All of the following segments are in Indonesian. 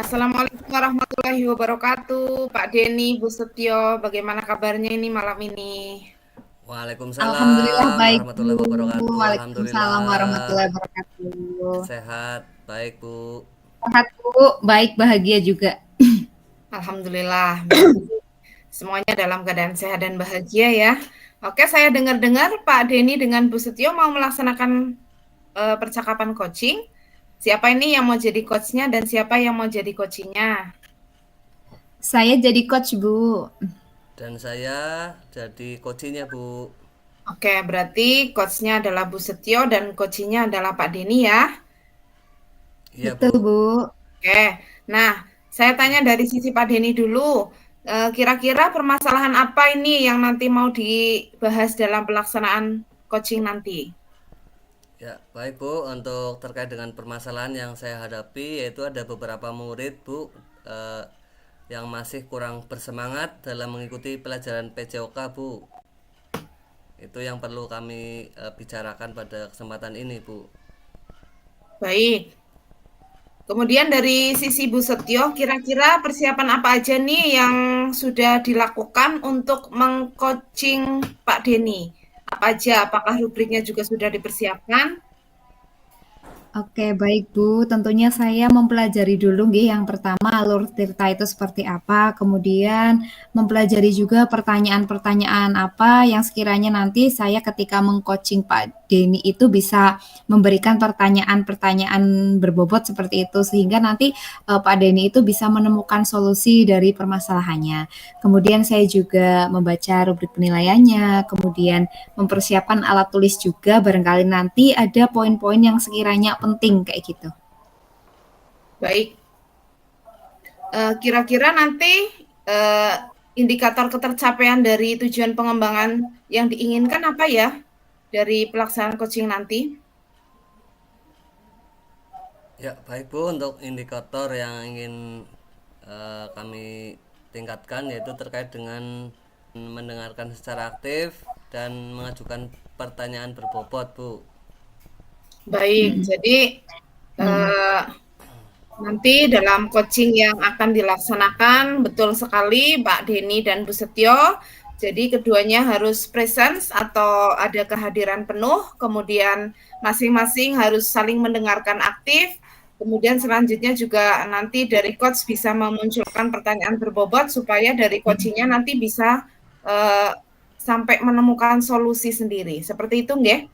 Assalamualaikum warahmatullahi wabarakatuh, Pak Denny, Bu Setio. Bagaimana kabarnya ini malam ini? Alhamdulillah Waalaikumsalam baik warahmatullahi Bu. wabarakatuh. Waalaikumsalam Alhamdulillah warahmatullahi wabarakatuh. sehat, baik Bu. Sehat Bu, baik bahagia juga. Alhamdulillah, berarti semuanya dalam keadaan sehat dan bahagia ya. Oke, saya dengar-dengar Pak Denny dengan Bu Setio mau melaksanakan percakapan coaching. Siapa ini yang mau jadi coachnya dan siapa yang mau jadi coachingnya? Saya jadi coach Bu. Dan saya jadi coachnya Bu. Oke, berarti coachnya adalah Bu Setio dan coachingnya adalah Pak Denny ya. Iya Betul Bu. Bu. Oke, nah saya tanya dari sisi Pak Denny dulu. Kira-kira permasalahan apa ini yang nanti mau dibahas dalam pelaksanaan coaching nanti? Ya, baik Bu. Untuk terkait dengan permasalahan yang saya hadapi yaitu ada beberapa murid Bu yang masih kurang bersemangat dalam mengikuti pelajaran PJOK Bu. Itu yang perlu kami bicarakan pada kesempatan ini Bu. Baik. Kemudian dari sisi Bu Setio, kira-kira persiapan apa aja nih yang sudah dilakukan untuk mengcoaching Pak Denny? Apa aja? Apakah rubriknya juga sudah dipersiapkan? Oke, baik Bu. Tentunya saya mempelajari dulu nggih yang pertama alur cerita itu seperti apa, kemudian mempelajari juga pertanyaan-pertanyaan apa yang sekiranya nanti saya ketika meng-coaching Pak Denny itu bisa memberikan pertanyaan-pertanyaan berbobot seperti itu sehingga nanti Pak Denny itu bisa menemukan solusi dari permasalahannya. Kemudian saya juga membaca rubrik penilaiannya, kemudian mempersiapkan alat tulis juga barangkali nanti ada poin-poin yang sekiranya penting kayak gitu. Baik. Kira-kira nanti eh, indikator ketercapaian dari tujuan pengembangan yang diinginkan apa ya dari pelaksanaan coaching nanti? Ya, baik Bu, untuk indikator yang ingin kami tingkatkan yaitu terkait dengan mendengarkan secara aktif dan mengajukan pertanyaan berbobot, Bu. Baik, jadi eh, nanti dalam coaching yang akan dilaksanakan betul sekali Pak Denny dan Bu Setio. Jadi keduanya harus presence atau ada kehadiran penuh, kemudian masing-masing harus saling mendengarkan aktif. Kemudian selanjutnya juga nanti dari coach bisa memunculkan pertanyaan berbobot supaya dari coachingnya nanti bisa uh, sampai menemukan solusi sendiri. Seperti itu, nggih?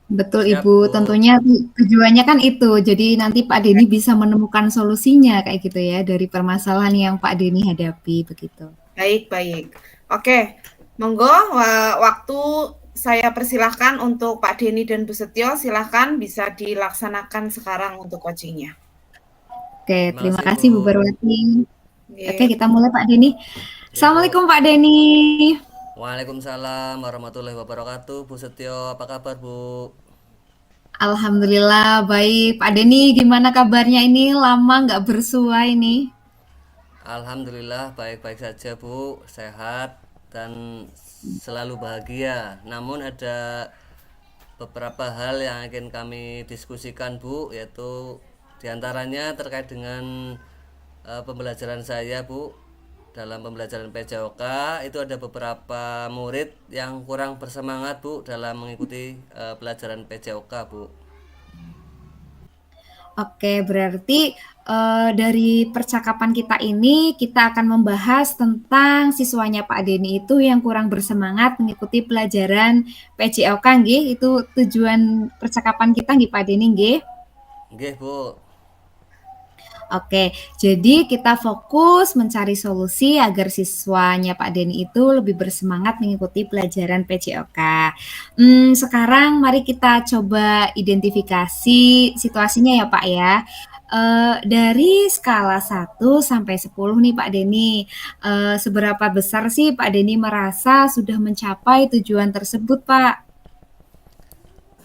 Betul Siap, Ibu, Bu. tentunya tujuannya kan itu. Jadi nanti Pak Denny bisa menemukan solusinya kayak gitu ya dari permasalahan yang Pak Denny hadapi begitu. Baik, baik. Oke, monggo waktu saya persilahkan untuk Pak Denny dan Bu Setio, silahkan bisa dilaksanakan sekarang untuk coachingnya. Oke, Terima terima kasih, kasih Bu Bu. Barwati. Oke, Oke. kita mulai Pak Denny. Ya, Bu. Assalamualaikum Pak Denny. Waalaikumsalam warahmatullahi wabarakatuh. Bu Setio, apa kabar, Bu? Alhamdulillah baik. Pak Denny gimana kabarnya ini? Lama nggak bersua ini. Alhamdulillah baik-baik saja, Bu. Sehat dan selalu bahagia. Namun ada beberapa hal yang ingin kami diskusikan, Bu, yaitu diantaranya terkait dengan pembelajaran saya, Bu. Dalam pembelajaran PJOK itu ada beberapa murid yang kurang bersemangat, Bu, dalam mengikuti pelajaran PJOK, Bu. Oke, berarti dari percakapan kita ini kita akan membahas tentang siswanya Pak Denny itu yang kurang bersemangat mengikuti pelajaran PJOK nggih. Itu tujuan percakapan kita nggih Pak Denny nggih. Nggih, Bu. Oke, jadi kita fokus mencari solusi agar siswanya Pak Denny itu lebih bersemangat mengikuti pelajaran PJOK. Sekarang mari kita coba identifikasi situasinya ya Pak ya. Dari skala 1 sampai 10 nih Pak Denny, seberapa besar sih Pak Denny merasa sudah mencapai tujuan tersebut Pak?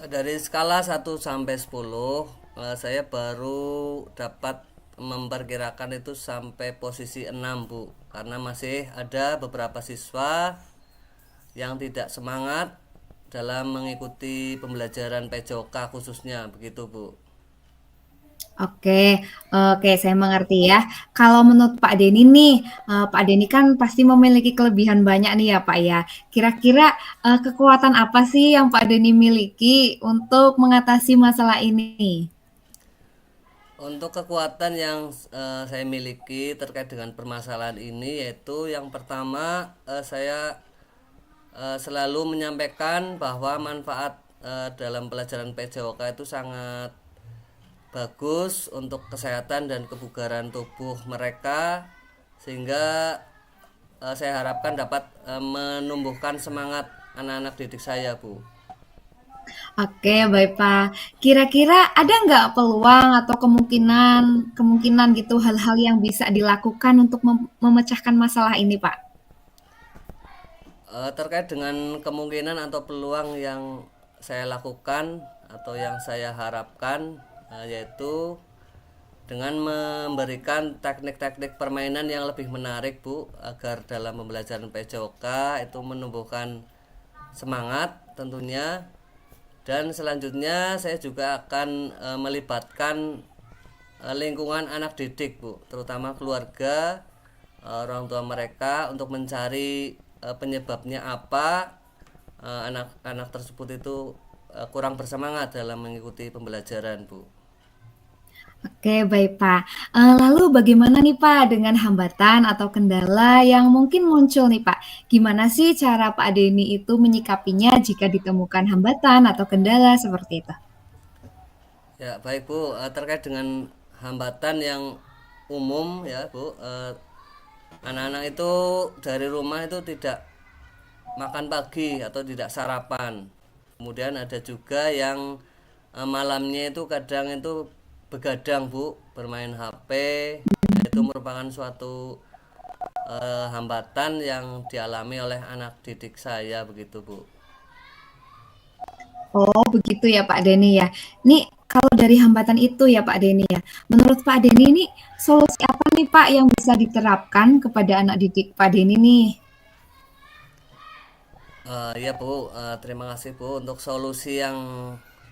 Dari skala 1 sampai 10, saya baru dapat memperkirakan itu sampai posisi 6, Bu. Karena masih ada beberapa siswa yang tidak semangat dalam mengikuti pembelajaran PJOK khususnya, begitu, Bu. Oke, oke, saya mengerti ya. Kalau menurut Pak Denny nih, Pak Denny kan pasti memiliki kelebihan banyak nih ya, Pak, ya. Kira-kira, kekuatan apa sih yang Pak Denny miliki untuk mengatasi masalah ini? Untuk kekuatan yang saya miliki terkait dengan permasalahan ini yaitu yang pertama, saya selalu menyampaikan bahwa manfaat dalam pelajaran PJOK itu sangat bagus untuk kesehatan dan kebugaran tubuh mereka, sehingga saya harapkan dapat menumbuhkan semangat anak-anak didik saya, Bu. Oke, baik, Pak. Kira-kira ada nggak peluang atau kemungkinan kemungkinan gitu hal-hal yang bisa dilakukan untuk memecahkan masalah ini, Pak? Terkait dengan kemungkinan atau peluang yang saya lakukan atau yang saya harapkan, yaitu dengan memberikan teknik-teknik permainan yang lebih menarik, Bu, agar dalam pembelajaran PJOK itu menumbuhkan semangat tentunya. Dan selanjutnya saya juga akan melibatkan lingkungan anak didik, Bu, terutama keluarga, orang tua mereka untuk mencari penyebabnya apa anak-anak tersebut itu kurang bersemangat dalam mengikuti pembelajaran, Bu. Oke, baik, Pak. Lalu bagaimana nih, Pak, dengan hambatan atau kendala yang mungkin muncul nih, Pak? Gimana sih cara Pak Denny itu menyikapinya jika ditemukan hambatan atau kendala seperti itu? Ya, baik, Bu. Terkait dengan hambatan yang umum ya, Bu, anak-anak itu dari rumah itu tidak makan pagi atau tidak sarapan. Kemudian ada juga yang malamnya itu kadang itu begadang, Bu, bermain HP. Itu merupakan suatu hambatan yang dialami oleh anak didik saya begitu, Bu. Oh, begitu ya Pak Denny ya. Nih, kalau dari hambatan itu ya Pak Denny ya, menurut Pak Denny ini solusi apa nih Pak yang bisa diterapkan kepada anak didik Pak Denny nih? Ya, Bu, terima kasih, Bu, untuk solusi yang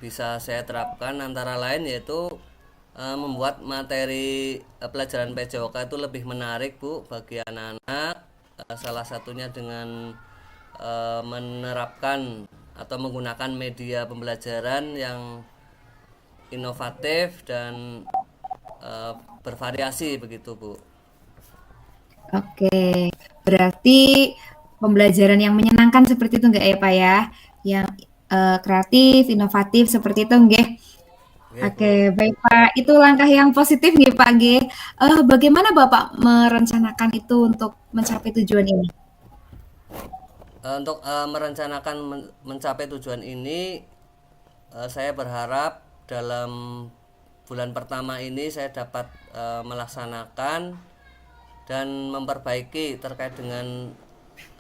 bisa saya terapkan antara lain yaitu membuat materi pelajaran PJOK itu lebih menarik, Bu, bagi anak-anak. Salah satunya dengan menerapkan atau menggunakan media pembelajaran yang inovatif dan bervariasi begitu, Bu. Oke, berarti pembelajaran yang menyenangkan seperti itu enggak ya Pak ya? Yang kreatif, inovatif seperti itu enggak? Oke, Bu. Oke, baik Pak. Itu langkah yang positif nih Pak G. Bagaimana Bapak merencanakan itu untuk mencapai tujuan ini? Untuk merencanakan mencapai tujuan ini, saya berharap dalam bulan pertama ini saya dapat melaksanakan dan memperbaiki terkait dengan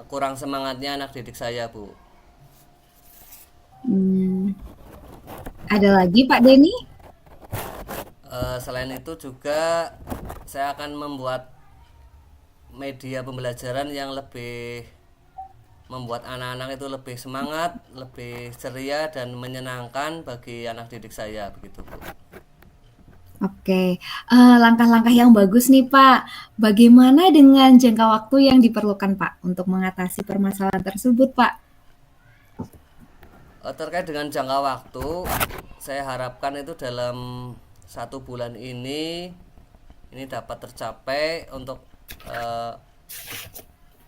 kurang semangatnya anak didik saya, Bu. Hmm, ada lagi Pak Denny? Selain itu juga saya akan membuat media pembelajaran yang lebih membuat anak-anak itu lebih semangat, lebih ceria dan menyenangkan bagi anak didik saya begitu, Bu. Oke, langkah-langkah yang bagus nih, Pak. Bagaimana dengan jangka waktu yang diperlukan, Pak, untuk mengatasi permasalahan tersebut, Pak? Terkait dengan jangka waktu, saya harapkan itu dalam 1 bulan ini dapat tercapai untuk eh,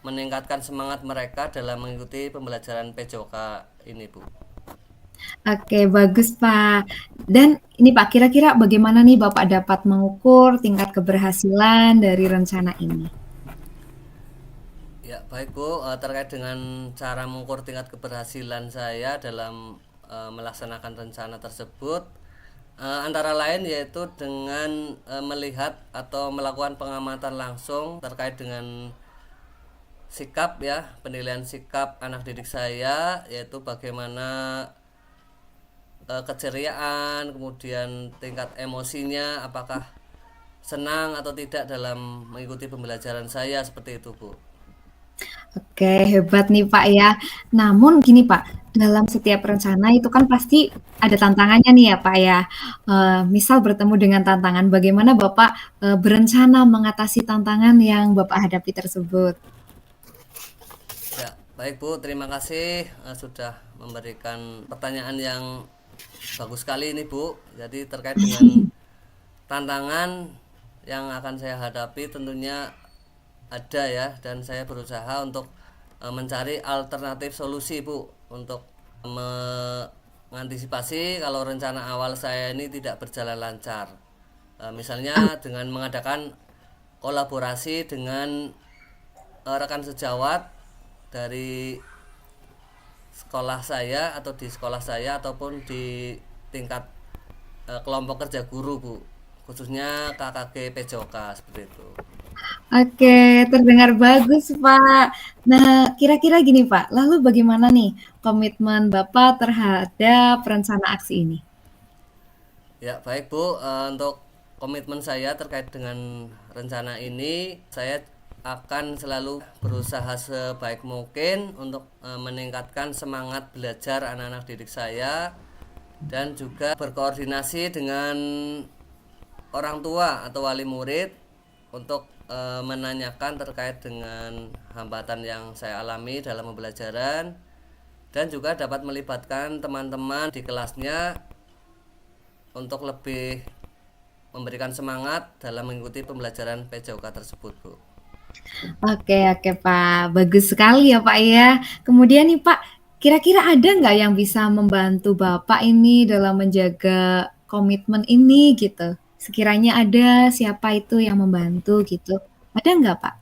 meningkatkan semangat mereka dalam mengikuti pembelajaran PJOK ini, Bu. Oke, bagus, Pak. Dan ini, Pak, kira-kira bagaimana nih Bapak dapat mengukur tingkat keberhasilan dari rencana ini? Ya, baik, Bu. Terkait dengan cara mengukur tingkat keberhasilan saya dalam melaksanakan rencana tersebut, antara lain yaitu dengan melihat atau melakukan pengamatan langsung terkait dengan sikap ya, penilaian sikap anak didik saya, yaitu bagaimana keceriaan, kemudian tingkat emosinya, apakah senang atau tidak dalam mengikuti pembelajaran saya seperti itu, Bu. Oke, hebat nih Pak ya. Namun gini Pak, dalam setiap rencana itu kan pasti ada tantangannya nih ya Pak ya. Misal bertemu dengan tantangan, bagaimana Bapak berencana mengatasi tantangan yang Bapak hadapi tersebut? Ya, baik Bu, terima kasih sudah memberikan pertanyaan yang bagus sekali ini Bu. Jadi terkait dengan tantangan yang akan saya hadapi tentunya ada ya, dan saya berusaha untuk mencari alternatif solusi Bu untuk mengantisipasi kalau rencana awal saya ini tidak berjalan lancar. Misalnya dengan mengadakan kolaborasi dengan rekan sejawat dari sekolah saya atau di sekolah saya ataupun di tingkat kelompok kerja guru Bu, khususnya KKG PJOK seperti itu. Oke, terdengar bagus Pak. Nah, kira-kira gini Pak, lalu bagaimana nih komitmen Bapak terhadap rencana aksi ini? Ya baik Bu, untuk komitmen saya terkait dengan rencana ini, saya akan selalu berusaha sebaik mungkin untuk meningkatkan semangat belajar anak-anak didik saya, dan juga berkoordinasi dengan orang tua atau wali murid untuk menanyakan terkait dengan hambatan yang saya alami dalam pembelajaran, dan juga dapat melibatkan teman-teman di kelasnya untuk lebih memberikan semangat dalam mengikuti pembelajaran PJOK tersebut Bu. Oke Pak, bagus sekali ya Pak ya. Kemudian nih Pak, kira-kira ada nggak yang bisa membantu Bapak ini dalam menjaga komitmen ini gitu? Sekiranya ada, siapa itu yang membantu gitu? Ada nggak Pak?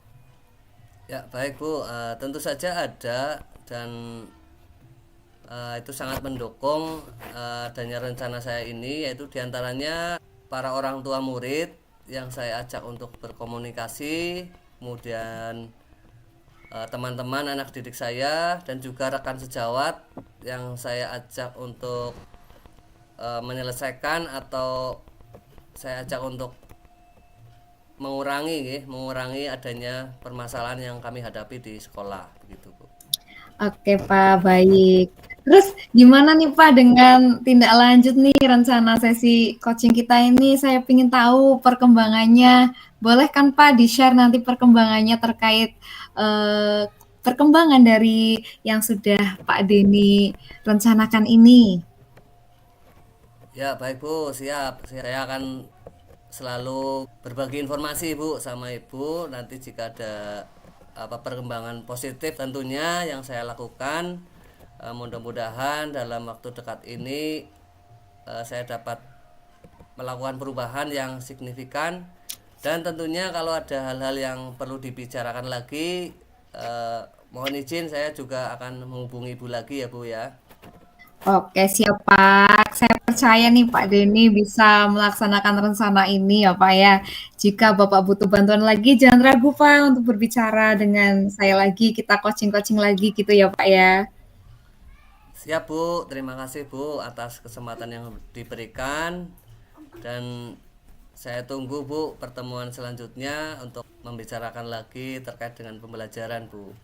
Ya baik Bu, tentu saja ada, dan itu sangat mendukung adanya rencana saya ini, yaitu diantaranya para orang tua murid yang saya ajak untuk berkomunikasi, kemudian teman-teman anak didik saya, dan juga rekan sejawat yang saya ajak untuk menyelesaikan atau saya ajak untuk mengurangi adanya permasalahan yang kami hadapi di sekolah begitu Bu. Oke Pak, baik. Terus gimana nih Pak dengan tindak lanjut nih rencana sesi coaching kita ini? Saya ingin tahu perkembangannya. Boleh kan Pak di-share nanti perkembangannya terkait perkembangan dari yang sudah Pak Denny rencanakan ini? Ya baik Bu, siap. Saya akan selalu berbagi informasi Bu sama Ibu. Nanti jika ada perkembangan positif tentunya yang saya lakukan, mudah-mudahan dalam waktu dekat ini saya dapat melakukan perubahan yang signifikan, dan tentunya kalau ada hal-hal yang perlu dibicarakan lagi, mohon izin saya juga akan menghubungi Ibu lagi ya Bu ya. Oke, siap Pak. Saya percaya nih Pak Denny bisa melaksanakan rencana ini ya Pak ya. Jika Bapak butuh bantuan lagi, jangan ragu Pak untuk berbicara dengan saya lagi. Kita coaching-coaching lagi gitu ya Pak ya. Siap Bu, terima kasih Bu atas kesempatan yang diberikan, dan saya tunggu Bu pertemuan selanjutnya untuk membicarakan lagi terkait dengan pembelajaran Bu.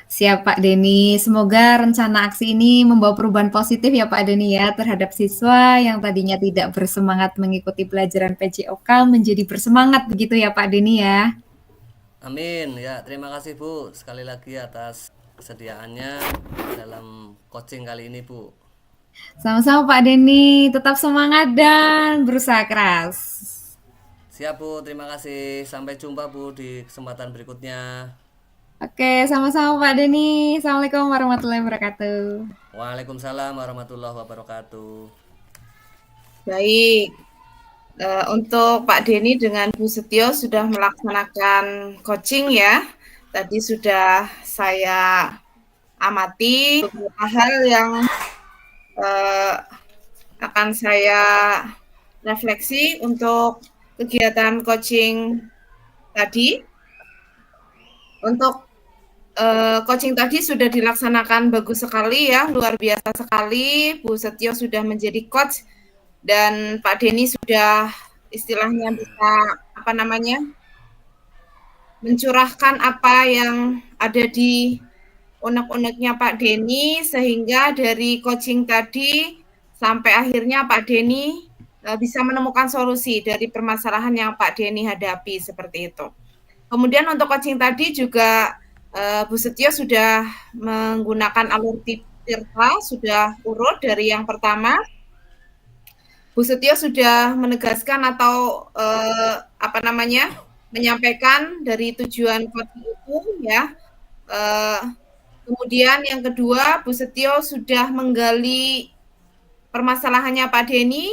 Siap Pak Denny. Semoga rencana aksi ini membawa perubahan positif ya Pak Denny ya terhadap siswa yang tadinya tidak bersemangat mengikuti pelajaran PJOK menjadi bersemangat begitu ya Pak Denny ya. Amin ya, terima kasih Bu sekali lagi atas kesediaannya dalam coaching kali ini Bu. Sama-sama Pak Denny, tetap semangat dan berusaha keras. Siap Bu, terima kasih. Sampai jumpa Bu di kesempatan berikutnya. Oke, sama-sama Pak Denny. Assalamualaikum warahmatullahi wabarakatuh. Waalaikumsalam warahmatullahi wabarakatuh. Baik, untuk Pak Denny dengan Bu Setio sudah melaksanakan coaching ya. Tadi sudah saya amati beberapa hal yang akan saya refleksi untuk kegiatan coaching tadi. Untuk coaching tadi sudah dilaksanakan bagus sekali ya, luar biasa sekali. Bu Setio sudah menjadi coach dan Pak Denny sudah istilahnya bisa mencurahkan apa yang ada di unek-uneknya Pak Denny, sehingga dari coaching tadi sampai akhirnya Pak Denny bisa menemukan solusi dari permasalahan yang Pak Denny hadapi, seperti itu. Kemudian untuk coaching tadi juga Bu Setio sudah menggunakan alur Tirta, sudah urut dari yang pertama. Bu Setio sudah menegaskan atau menyampaikan dari tujuan coaching itu, ya. Kemudian yang kedua, Bu Setio sudah menggali permasalahannya Pak Denny,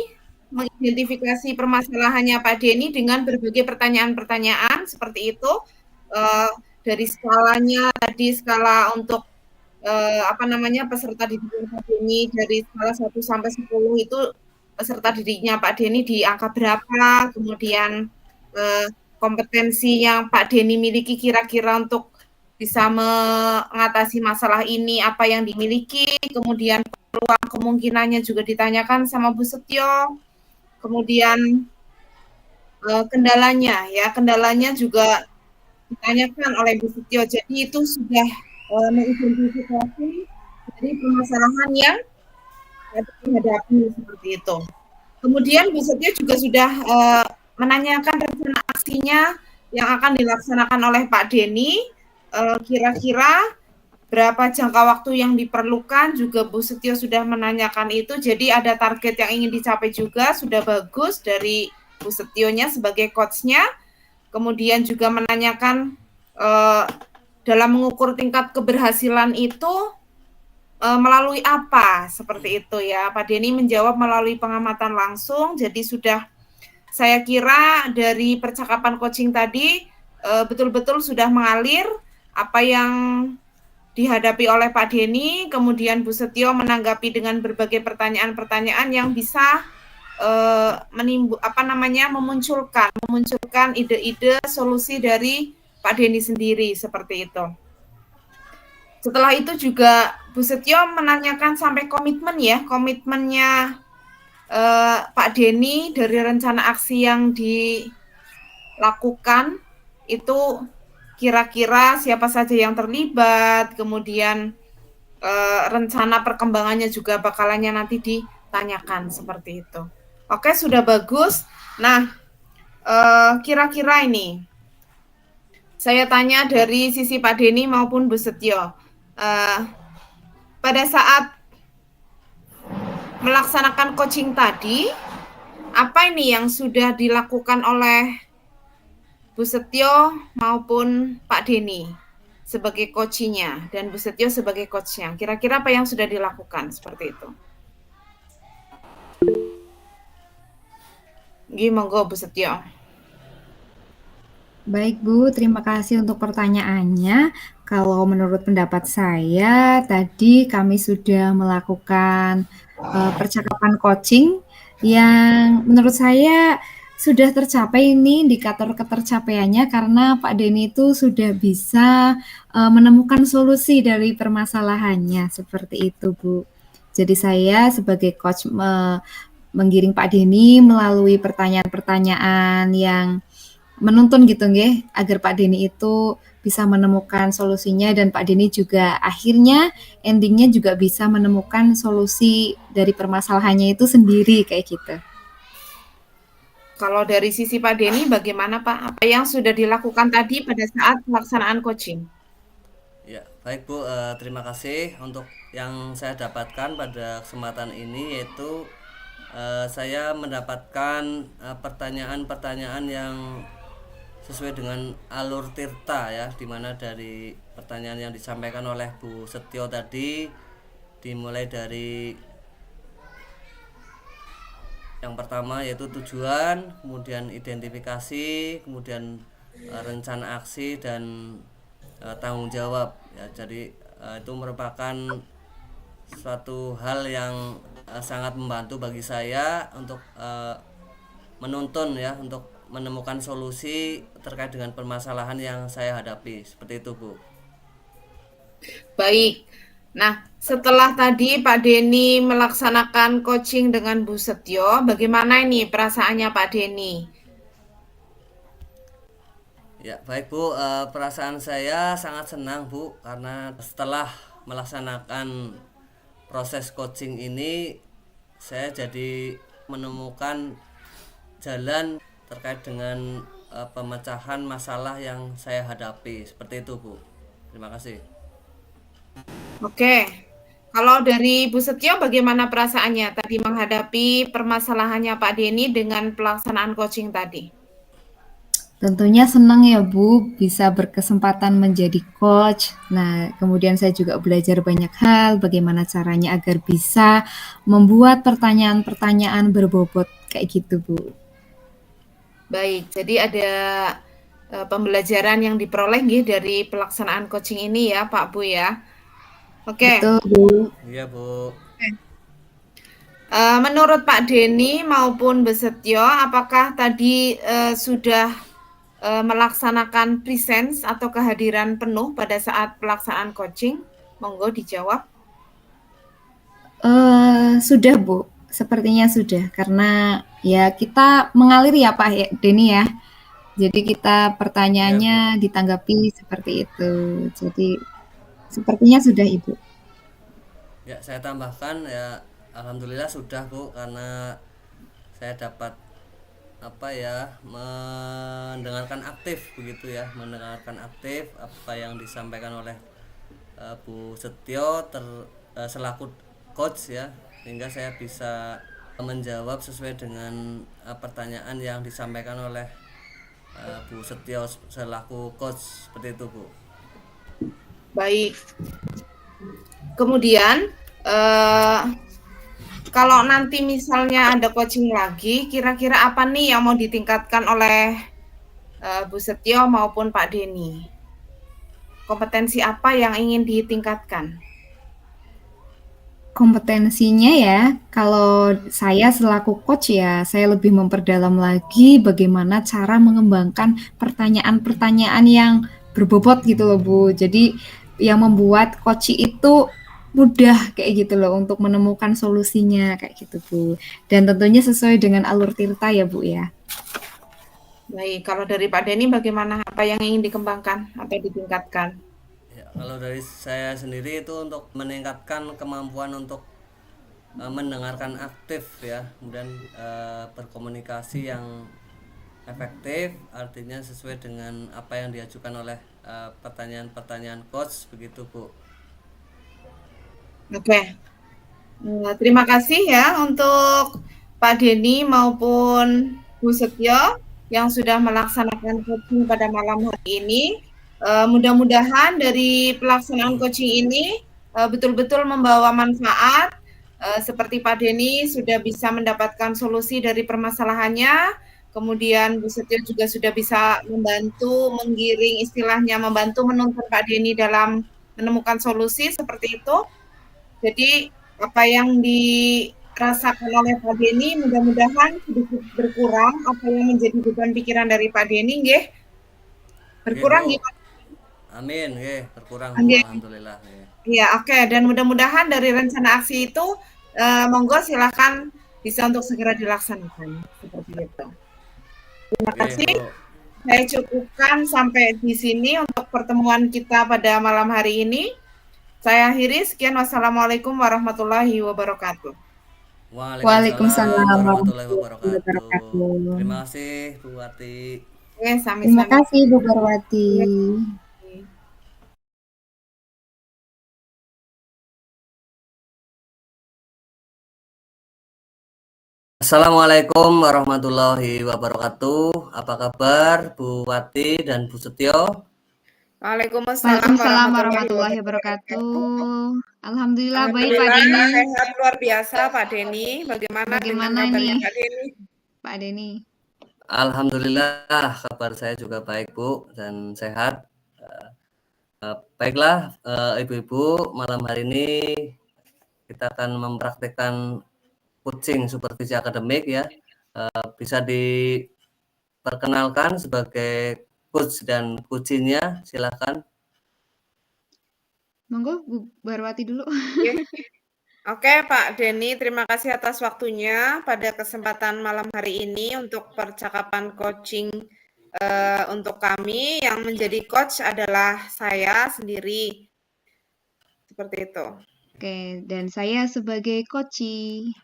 mengidentifikasi permasalahannya Pak Denny dengan berbagai pertanyaan-pertanyaan seperti itu. Dari skalanya tadi, skala untuk peserta didik Pak Denny dari skala 1 sampai 10 itu peserta didiknya Pak Denny di angka berapa, kemudian kompetensi yang Pak Denny miliki kira-kira untuk bisa mengatasi masalah ini apa yang dimiliki, kemudian peluang kemungkinannya juga ditanyakan sama Bu Setio, kemudian kendalanya juga ditanyakan oleh Bu Setio. Jadi itu sudah mengidentifikasi dari permasalahan yang dihadapi, seperti itu. Kemudian Bu Setio juga sudah menanyakan rencana aksinya yang akan dilaksanakan oleh Pak Denny, kira-kira berapa jangka waktu yang diperlukan, juga Bu Setio sudah menanyakan itu. Jadi ada target yang ingin dicapai juga, sudah bagus dari Bu Setionya sebagai coach-nya. Kemudian juga menanyakan dalam mengukur tingkat keberhasilan itu melalui apa, seperti itu ya. Pak Denny menjawab melalui pengamatan langsung. Jadi sudah, saya kira dari percakapan coaching tadi betul-betul sudah mengalir apa yang dihadapi oleh Pak Denny. Kemudian Bu Setio menanggapi dengan berbagai pertanyaan-pertanyaan yang bisa memunculkan ide-ide solusi dari Pak Denny sendiri, seperti itu. Setelah itu juga Bu Setio menanyakan sampai komitmennya Pak Denny dari rencana aksi yang dilakukan itu, kira-kira siapa saja yang terlibat, kemudian rencana perkembangannya juga bakalannya nanti ditanyakan, seperti itu. Oke, sudah bagus. Nah, kira-kira ini saya tanya dari sisi Pak Denny maupun Bu Setio. Pada saat melaksanakan coaching tadi, apa ini yang sudah dilakukan oleh Bu Setio maupun Pak Denny sebagai coaching-nya dan Bu Setio sebagai coach-nya? Kira-kira apa yang sudah dilakukan, seperti itu? Monggo Bu Setio. Baik Bu, terima kasih untuk pertanyaannya. Kalau menurut pendapat saya, tadi kami sudah melakukan percakapan coaching yang menurut saya sudah tercapai ini indikator ketercapaiannya karena Pak Denny itu sudah bisa menemukan solusi dari permasalahannya, seperti itu Bu. Jadi saya sebagai coach menggiring Pak Denny melalui pertanyaan-pertanyaan yang menuntun gitu nggih, agar Pak Denny itu bisa menemukan solusinya dan Pak Denny juga akhirnya endingnya juga bisa menemukan solusi dari permasalahannya itu sendiri, kayak gitu. Kalau dari sisi Pak Denny bagaimana Pak? Apa yang sudah dilakukan tadi pada saat pelaksanaan coaching? Ya, baik Bu, terima kasih untuk yang saya dapatkan pada kesempatan ini, yaitu saya mendapatkan pertanyaan-pertanyaan yang sesuai dengan alur Tirta ya, dimana dari pertanyaan yang disampaikan oleh Bu Setio tadi dimulai dari yang pertama yaitu tujuan, kemudian identifikasi, kemudian rencana aksi dan tanggung jawab ya. Jadi itu merupakan suatu hal yang sangat membantu bagi saya untuk menuntun ya, untuk menemukan solusi terkait dengan permasalahan yang saya hadapi, seperti itu Bu. Baik. Nah, setelah tadi Pak Denny melaksanakan coaching dengan Bu Setio, bagaimana ini perasaannya Pak Denny? Ya, baik Bu. Perasaan saya sangat senang Bu karena setelah melaksanakan proses coaching ini saya jadi menemukan jalan terkait dengan pemecahan masalah yang saya hadapi. Seperti itu Bu. Terima kasih. Oke. Kalau dari Bu Setio bagaimana perasaannya tadi menghadapi permasalahannya Pak Denny dengan pelaksanaan coaching tadi? Tentunya senang ya Bu, bisa berkesempatan menjadi coach. Nah, kemudian saya juga belajar banyak hal, bagaimana caranya agar bisa membuat pertanyaan-pertanyaan berbobot kayak gitu Bu. Baik, jadi ada pembelajaran yang diperoleh dari pelaksanaan coaching ini ya Pak Bu ya. Oke. Betul Bu. Iya Bu. Menurut Pak Denny maupun Besetio, apakah tadi sudah melaksanakan presence atau kehadiran penuh pada saat pelaksanaan coaching? Monggo dijawab. Sudah Bu, sepertinya sudah karena ya kita mengalir ya Pak Denny ya. Jadi kita Iya Bu. pertanyaannya ditanggapi seperti itu. Jadi sepertinya sudah Ibu. Ya, saya tambahkan ya, alhamdulillah sudah Bu, karena saya dapat apa ya, mendengarkan aktif begitu ya, mendengarkan aktif apa yang disampaikan oleh Bu Setio selaku coach ya, sehingga saya bisa menjawab sesuai dengan pertanyaan yang disampaikan oleh Bu Setio selaku coach, seperti itu Bu. Baik. Kemudian kalau nanti misalnya ada coaching lagi, kira-kira apa nih yang mau ditingkatkan oleh Bu Setio maupun Pak Denny? Kompetensi apa yang ingin ditingkatkan? Kompetensinya ya, kalau saya selaku coach ya, saya lebih memperdalam lagi bagaimana cara mengembangkan pertanyaan-pertanyaan yang berbobot gitu loh Bu. Jadi yang membuat coach itu mudah kayak gitu loh untuk menemukan solusinya kayak gitu Bu. Dan tentunya sesuai dengan alur Tirta ya Bu ya. Baik, kalau dari Pak Denny bagaimana? Apa yang ingin dikembangkan atau ditingkatkan? Ya, kalau dari saya sendiri itu untuk meningkatkan kemampuan untuk mendengarkan aktif ya, kemudian berkomunikasi yang efektif, artinya sesuai dengan apa yang diajukan oleh pertanyaan-pertanyaan coach, begitu Bu. Oke, terima kasih ya untuk Pak Denny maupun Bu Setio yang sudah melaksanakan coaching pada malam hari ini. Mudah-mudahan dari pelaksanaan coaching ini betul-betul membawa manfaat. Seperti Pak Denny sudah bisa mendapatkan solusi dari permasalahannya, kemudian Bu Setio juga sudah bisa membantu menggiring istilahnya, membantu menuntun Pak Denny dalam menemukan solusi seperti itu. Jadi apa yang dirasakan oleh Pak Denny mudah-mudahan sedikit berkurang apa yang menjadi beban pikiran dari Pak Denny nggih. Oke Berkurang Bu, gimana? amin, berkurang Bu, Nggih. alhamdulillah. Iya, oke. Dan mudah-mudahan dari rencana aksi itu monggo silakan bisa untuk segera dilaksanakan seperti itu. Terima Oke kasih. Bu. Saya cukupkan sampai di sini untuk pertemuan kita pada malam hari ini. Saya akhiri, sekian, wassalamualaikum warahmatullahi wabarakatuh. Waalaikumsalam Waalaikumsalam warahmatullahi warahmatullahi wabarakatuh. wabarakatuh. Terima kasih Bu Wati. Oke, Terima sami-sami. kasih Bu Barwati. Assalamualaikum warahmatullahi wabarakatuh. Apa kabar Bu Wati dan Bu Setio? Waalaikumsalam Waalaikumsalam warahmatullahi warahmatullahi wabarakatuh. wabarakatuh. Alhamdulillah baik Pak Alhamdulillah Denny. sehat luar biasa Pak Denny. Bagaimana dengan Bagaimana kabarnya nih Pak Denny? Pak Denny? Alhamdulillah kabar saya juga baik Bu dan sehat. Baiklah ibu-ibu, malam hari ini kita akan mempraktikkan coaching supervisi akademik ya. Bisa diperkenalkan sebagai coach dan coachingnya, silakan. Monggo Bu Barwati dulu. Oke Pak Denny, terima kasih atas waktunya pada kesempatan malam hari ini untuk percakapan coaching untuk kami yang menjadi coach adalah saya sendiri. Seperti itu. Oke, dan saya sebagai coachee.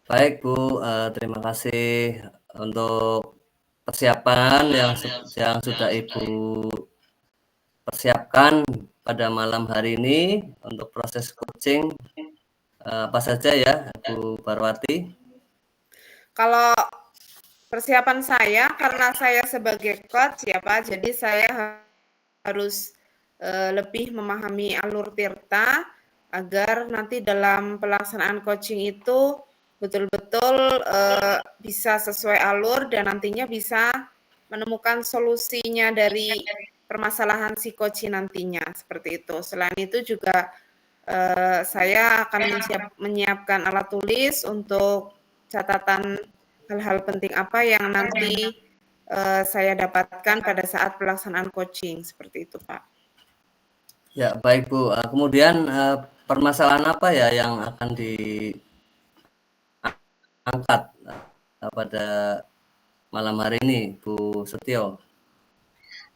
Baik Bu, terima kasih untuk persiapan yang sudah Ibu persiapkan pada malam hari ini untuk proses coaching. Apa saja ya Bu Barwati? Kalau persiapan saya, karena saya sebagai coach ya Pak, jadi saya harus lebih memahami alur tirta agar nanti dalam pelaksanaan coaching itu betul-betul bisa sesuai alur dan nantinya bisa menemukan solusinya dari permasalahan si coaching nantinya, seperti itu. Selain itu juga saya akan menyiapkan alat tulis untuk catatan hal-hal penting apa yang nanti saya dapatkan pada saat pelaksanaan coaching, seperti itu Pak. Ya, baik Bu. Kemudian permasalahan apa ya yang akan diangkat pada malam hari ini, Bu Setio?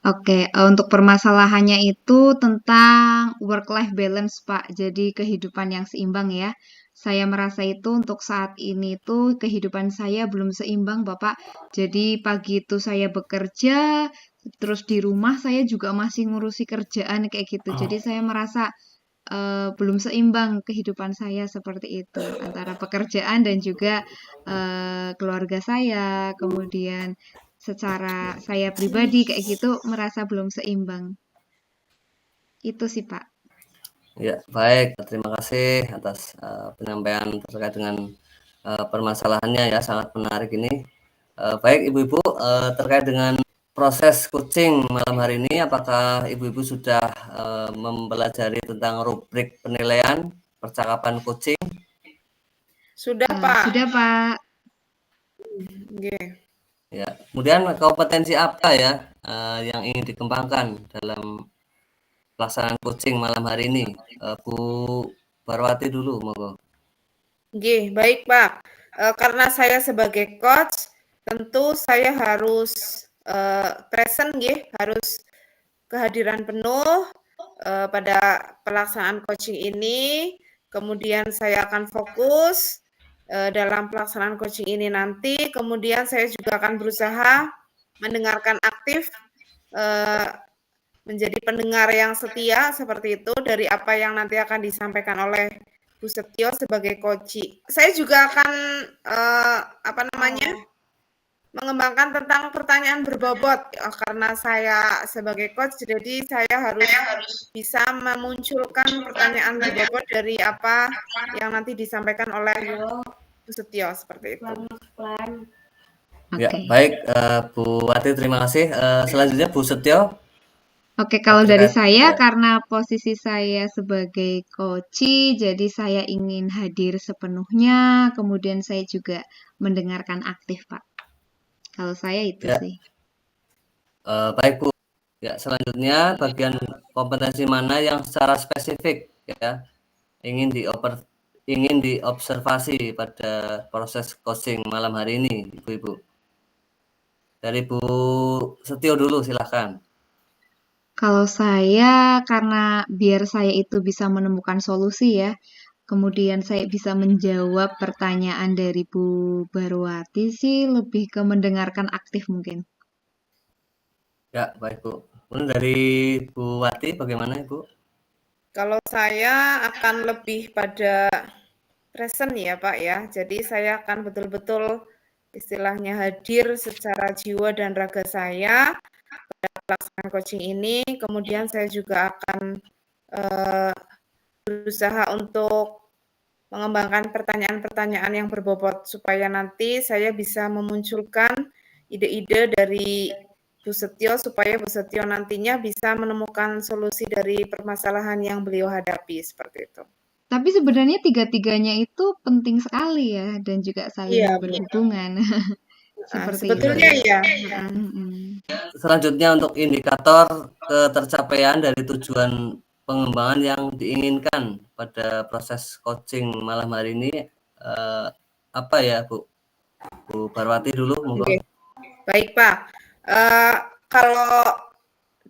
Oke, untuk permasalahannya itu tentang work-life balance, Pak. Jadi kehidupan yang seimbang ya. Saya merasa itu untuk saat ini tuh kehidupan saya belum seimbang, Bapak. Jadi pagi itu saya bekerja, terus di rumah saya juga masih ngurusi kerjaan kayak gitu. Jadi saya merasa belum seimbang kehidupan saya seperti itu antara pekerjaan dan juga keluarga saya. Kemudian secara saya pribadi kayak gitu merasa belum seimbang. Itu sih, Pak. Ya, baik. Terima kasih atas penyampaian terkait dengan permasalahannya ya, sangat menarik ini. Baik, Ibu-ibu, terkait dengan proses coaching malam hari ini, apakah Ibu-ibu sudah mempelajari tentang rubrik penilaian percakapan coaching? Sudah Pak. Sudah, Pak. Okay. Ya, kemudian kompetensi apa ya yang ingin dikembangkan dalam pelaksanaan coaching malam hari ini? Bu Barwati dulu, monggo. Oke, baik Pak. Karena saya sebagai coach, tentu saya harus present, harus kehadiran penuh pada pelaksanaan coaching ini. Kemudian saya akan fokus dalam pelaksanaan coaching ini nanti. Kemudian saya juga akan berusaha mendengarkan aktif, menjadi pendengar yang setia seperti itu dari apa yang nanti akan disampaikan oleh Bu Setio sebagai coach. Saya juga akan mengembangkan tentang pertanyaan berbobot karena saya sebagai coach, jadi saya harus bisa memunculkan pertanyaan berbobot dari apa yang nanti disampaikan oleh Bu Setio seperti itu. Ya, Oke. baik Bu Wati, terima kasih. Selanjutnya Bu Setio. Oke, kalau dari saya ya. karena posisi saya sebagai coachee, jadi saya ingin hadir sepenuhnya, kemudian saya juga mendengarkan aktif, Pak. Kalau saya itu Ya. sih. Baik Bu. Ya, selanjutnya bagian kompetensi mana yang secara spesifik ya ingin diobservasi pada proses coaching malam hari ini, Ibu-ibu. Dari Bu Setio dulu, silahkan. Kalau saya, karena biar saya itu bisa menemukan solusi ya, kemudian saya bisa menjawab pertanyaan dari Bu Barwati sih lebih ke mendengarkan aktif mungkin. Ya, baik Bu. Kemudian dari Bu Wati, bagaimana Ibu? Kalau saya akan lebih pada present ya Pak ya, jadi saya akan betul-betul istilahnya hadir secara jiwa dan raga saya pada pelaksanaan coaching ini. Kemudian saya juga akan berusaha untuk mengembangkan pertanyaan-pertanyaan yang berbobot supaya nanti saya bisa memunculkan ide-ide dari Bu Setio supaya Bu Setio nantinya bisa menemukan solusi dari permasalahan yang beliau hadapi seperti itu. Tapi sebenarnya tiga-tiganya itu penting sekali ya dan juga saling berhubungan. Seperti sebetulnya itu. ya. Selanjutnya untuk indikator ketercapaian dari tujuan pengembangan yang diinginkan pada proses coaching malam hari ini apa ya Bu? Bu Barwati dulu monggo. Oke. Baik, Pak. Eh, kalau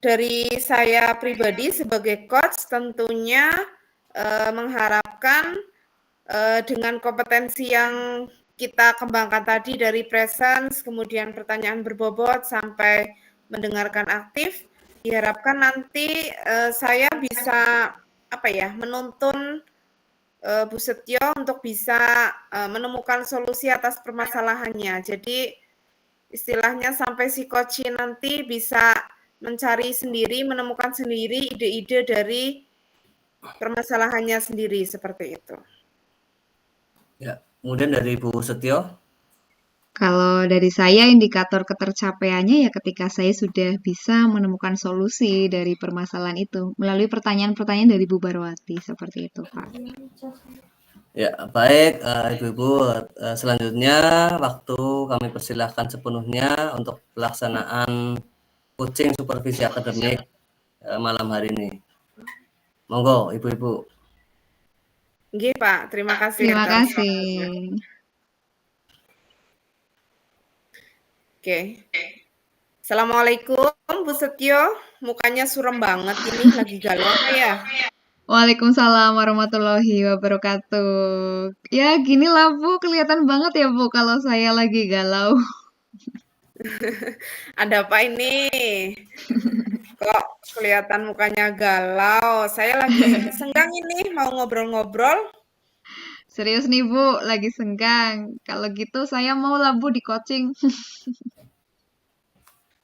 dari saya pribadi sebagai coach tentunya mengharapkan dengan kompetensi yang kita kembangkan tadi dari presence, kemudian pertanyaan berbobot sampai mendengarkan aktif, diharapkan nanti saya bisa menuntun Bu Setio untuk bisa menemukan solusi atas permasalahannya. Jadi istilahnya sampai si coach nanti bisa mencari sendiri, menemukan sendiri ide-ide dari permasalahannya sendiri seperti itu. Ya, kemudian dari Bu Setio. Kalau dari saya indikator ketercapaiannya ya ketika saya sudah bisa menemukan solusi dari permasalahan itu melalui pertanyaan-pertanyaan dari Bu Barwati seperti itu, Pak. Ya, baik, Ibu-ibu. Selanjutnya waktu kami persilahkan sepenuhnya untuk pelaksanaan coaching supervisi akademik malam hari ini. Monggo, Ibu-ibu. Nggih, Pak. Terima kasih Terima atas kasih. waktunya. Oke. Assalamualaikum, Bu Setio. Mukanya surem banget ini, lagi galau apa ya? Waalaikumsalam warahmatullahi wabarakatuh. Ya, gini lah Bu, kelihatan banget ya Bu kalau saya lagi galau. Ada apa ini? Kok kelihatan mukanya galau? Saya lagi senggang ini, mau ngobrol-ngobrol. Serius nih Bu, lagi senggang. Kalau gitu saya mau lah Bu di coaching.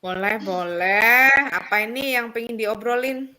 Boleh, boleh. Apa ini yang pengen diobrolin?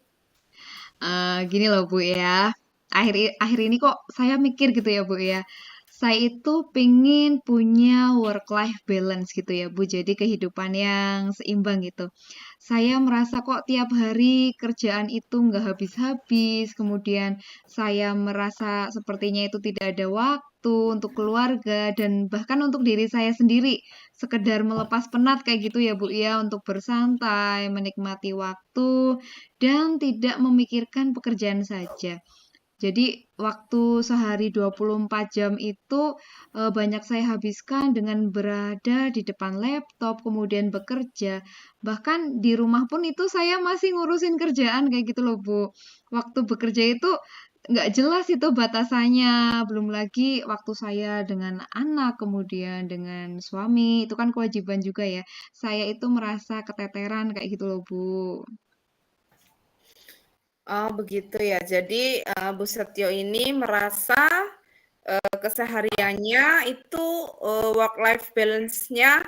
Gini loh Bu ya, akhir ini kok saya mikir gitu ya Bu ya, saya itu pengen punya work-life balance gitu ya Bu, jadi kehidupan yang seimbang gitu. Saya merasa kok tiap hari kerjaan itu nggak habis-habis, kemudian saya merasa sepertinya itu tidak ada waktu untuk keluarga dan bahkan untuk diri saya sendiri, sekedar melepas penat kayak gitu ya Bu ya, untuk bersantai, menikmati waktu, dan tidak memikirkan pekerjaan saja. Jadi waktu sehari 24 jam itu banyak saya habiskan dengan berada di depan laptop, kemudian bekerja. Bahkan di rumah pun itu saya masih ngurusin kerjaan kayak gitu loh, Bu. Waktu bekerja itu nggak jelas itu batasannya. Belum lagi waktu saya dengan anak, kemudian dengan suami, itu kan kewajiban juga ya. Saya itu merasa keteteran kayak gitu loh, Bu. Oh, begitu ya. Jadi, Bu Setio ini merasa kesehariannya itu work life balance-nya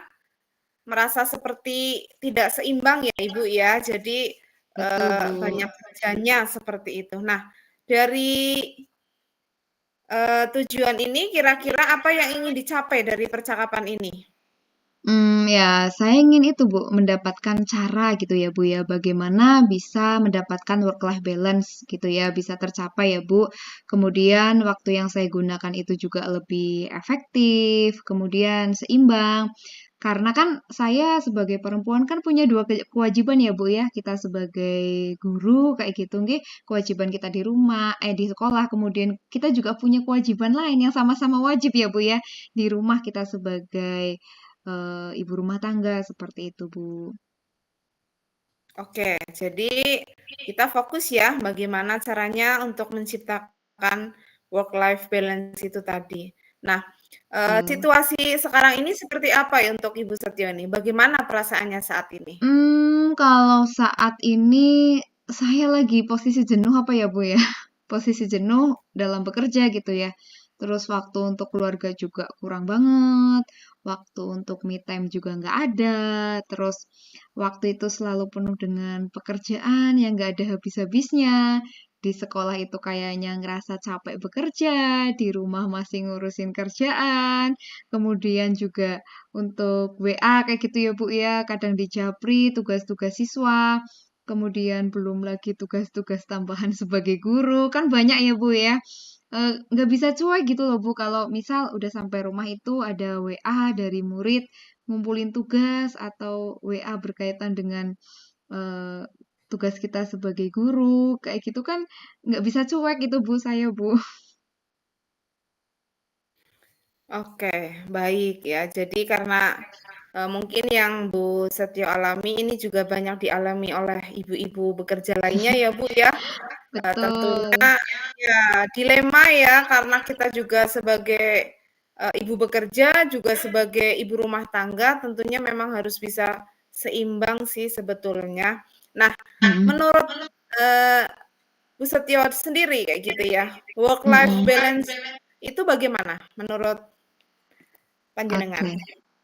merasa seperti tidak seimbang ya, Ibu, ya. Jadi, Betul, Bu. banyak kerjanya seperti itu. Nah, dari tujuan ini kira-kira apa yang ingin dicapai dari percakapan ini? Ya, saya ingin itu, Bu, mendapatkan cara gitu ya, Bu, ya, bagaimana bisa mendapatkan work life balance gitu ya, bisa tercapai ya, Bu. Kemudian waktu yang saya gunakan itu juga lebih efektif, kemudian seimbang. Karena kan saya sebagai perempuan kan punya dua kewajiban ya, Bu, ya. Kita sebagai guru kayak gitu, nggih, kewajiban kita di rumah, di sekolah, kemudian kita juga punya kewajiban lain yang sama-sama wajib ya, Bu, ya. Di rumah kita sebagai ibu rumah tangga seperti itu, Bu. Oke, jadi kita fokus ya bagaimana caranya untuk menciptakan work life balance itu tadi. Nah, Betul. situasi sekarang ini seperti apa ya untuk Ibu Setio nih? Bagaimana perasaannya saat ini? Kalau saat ini saya lagi posisi jenuh apa ya, Bu, ya? Posisi jenuh dalam bekerja gitu ya. Terus waktu untuk keluarga juga kurang banget, waktu untuk me time juga nggak ada, terus waktu itu selalu penuh dengan pekerjaan yang nggak ada habis-habisnya. Di sekolah itu kayaknya ngerasa capek bekerja, di rumah masih ngurusin kerjaan, kemudian juga untuk WA kayak gitu ya Bu ya, kadang di Japri tugas-tugas siswa, kemudian belum lagi tugas-tugas tambahan sebagai guru, kan banyak ya Bu ya. Nggak bisa cuek gitu loh Bu, kalau misal udah sampai rumah itu ada WA dari murid, ngumpulin tugas atau WA berkaitan dengan eh, tugas kita sebagai guru, kayak gitu kan nggak bisa cuek gitu Bu, saya Bu. Oke, baik ya. Jadi karena Mungkin yang Bu Setio alami ini juga banyak dialami oleh ibu-ibu bekerja lainnya ya, Bu, ya. Tentunya Betul. ya dilema ya, karena kita juga sebagai, ibu bekerja, juga sebagai ibu rumah tangga, tentunya memang harus bisa seimbang sih sebetulnya. Nah, Mhm. menurut, eee, Bu Setio sendiri kayak gitu ya, work life Mhm. balance itu bagaimana menurut panjenengan? Oke.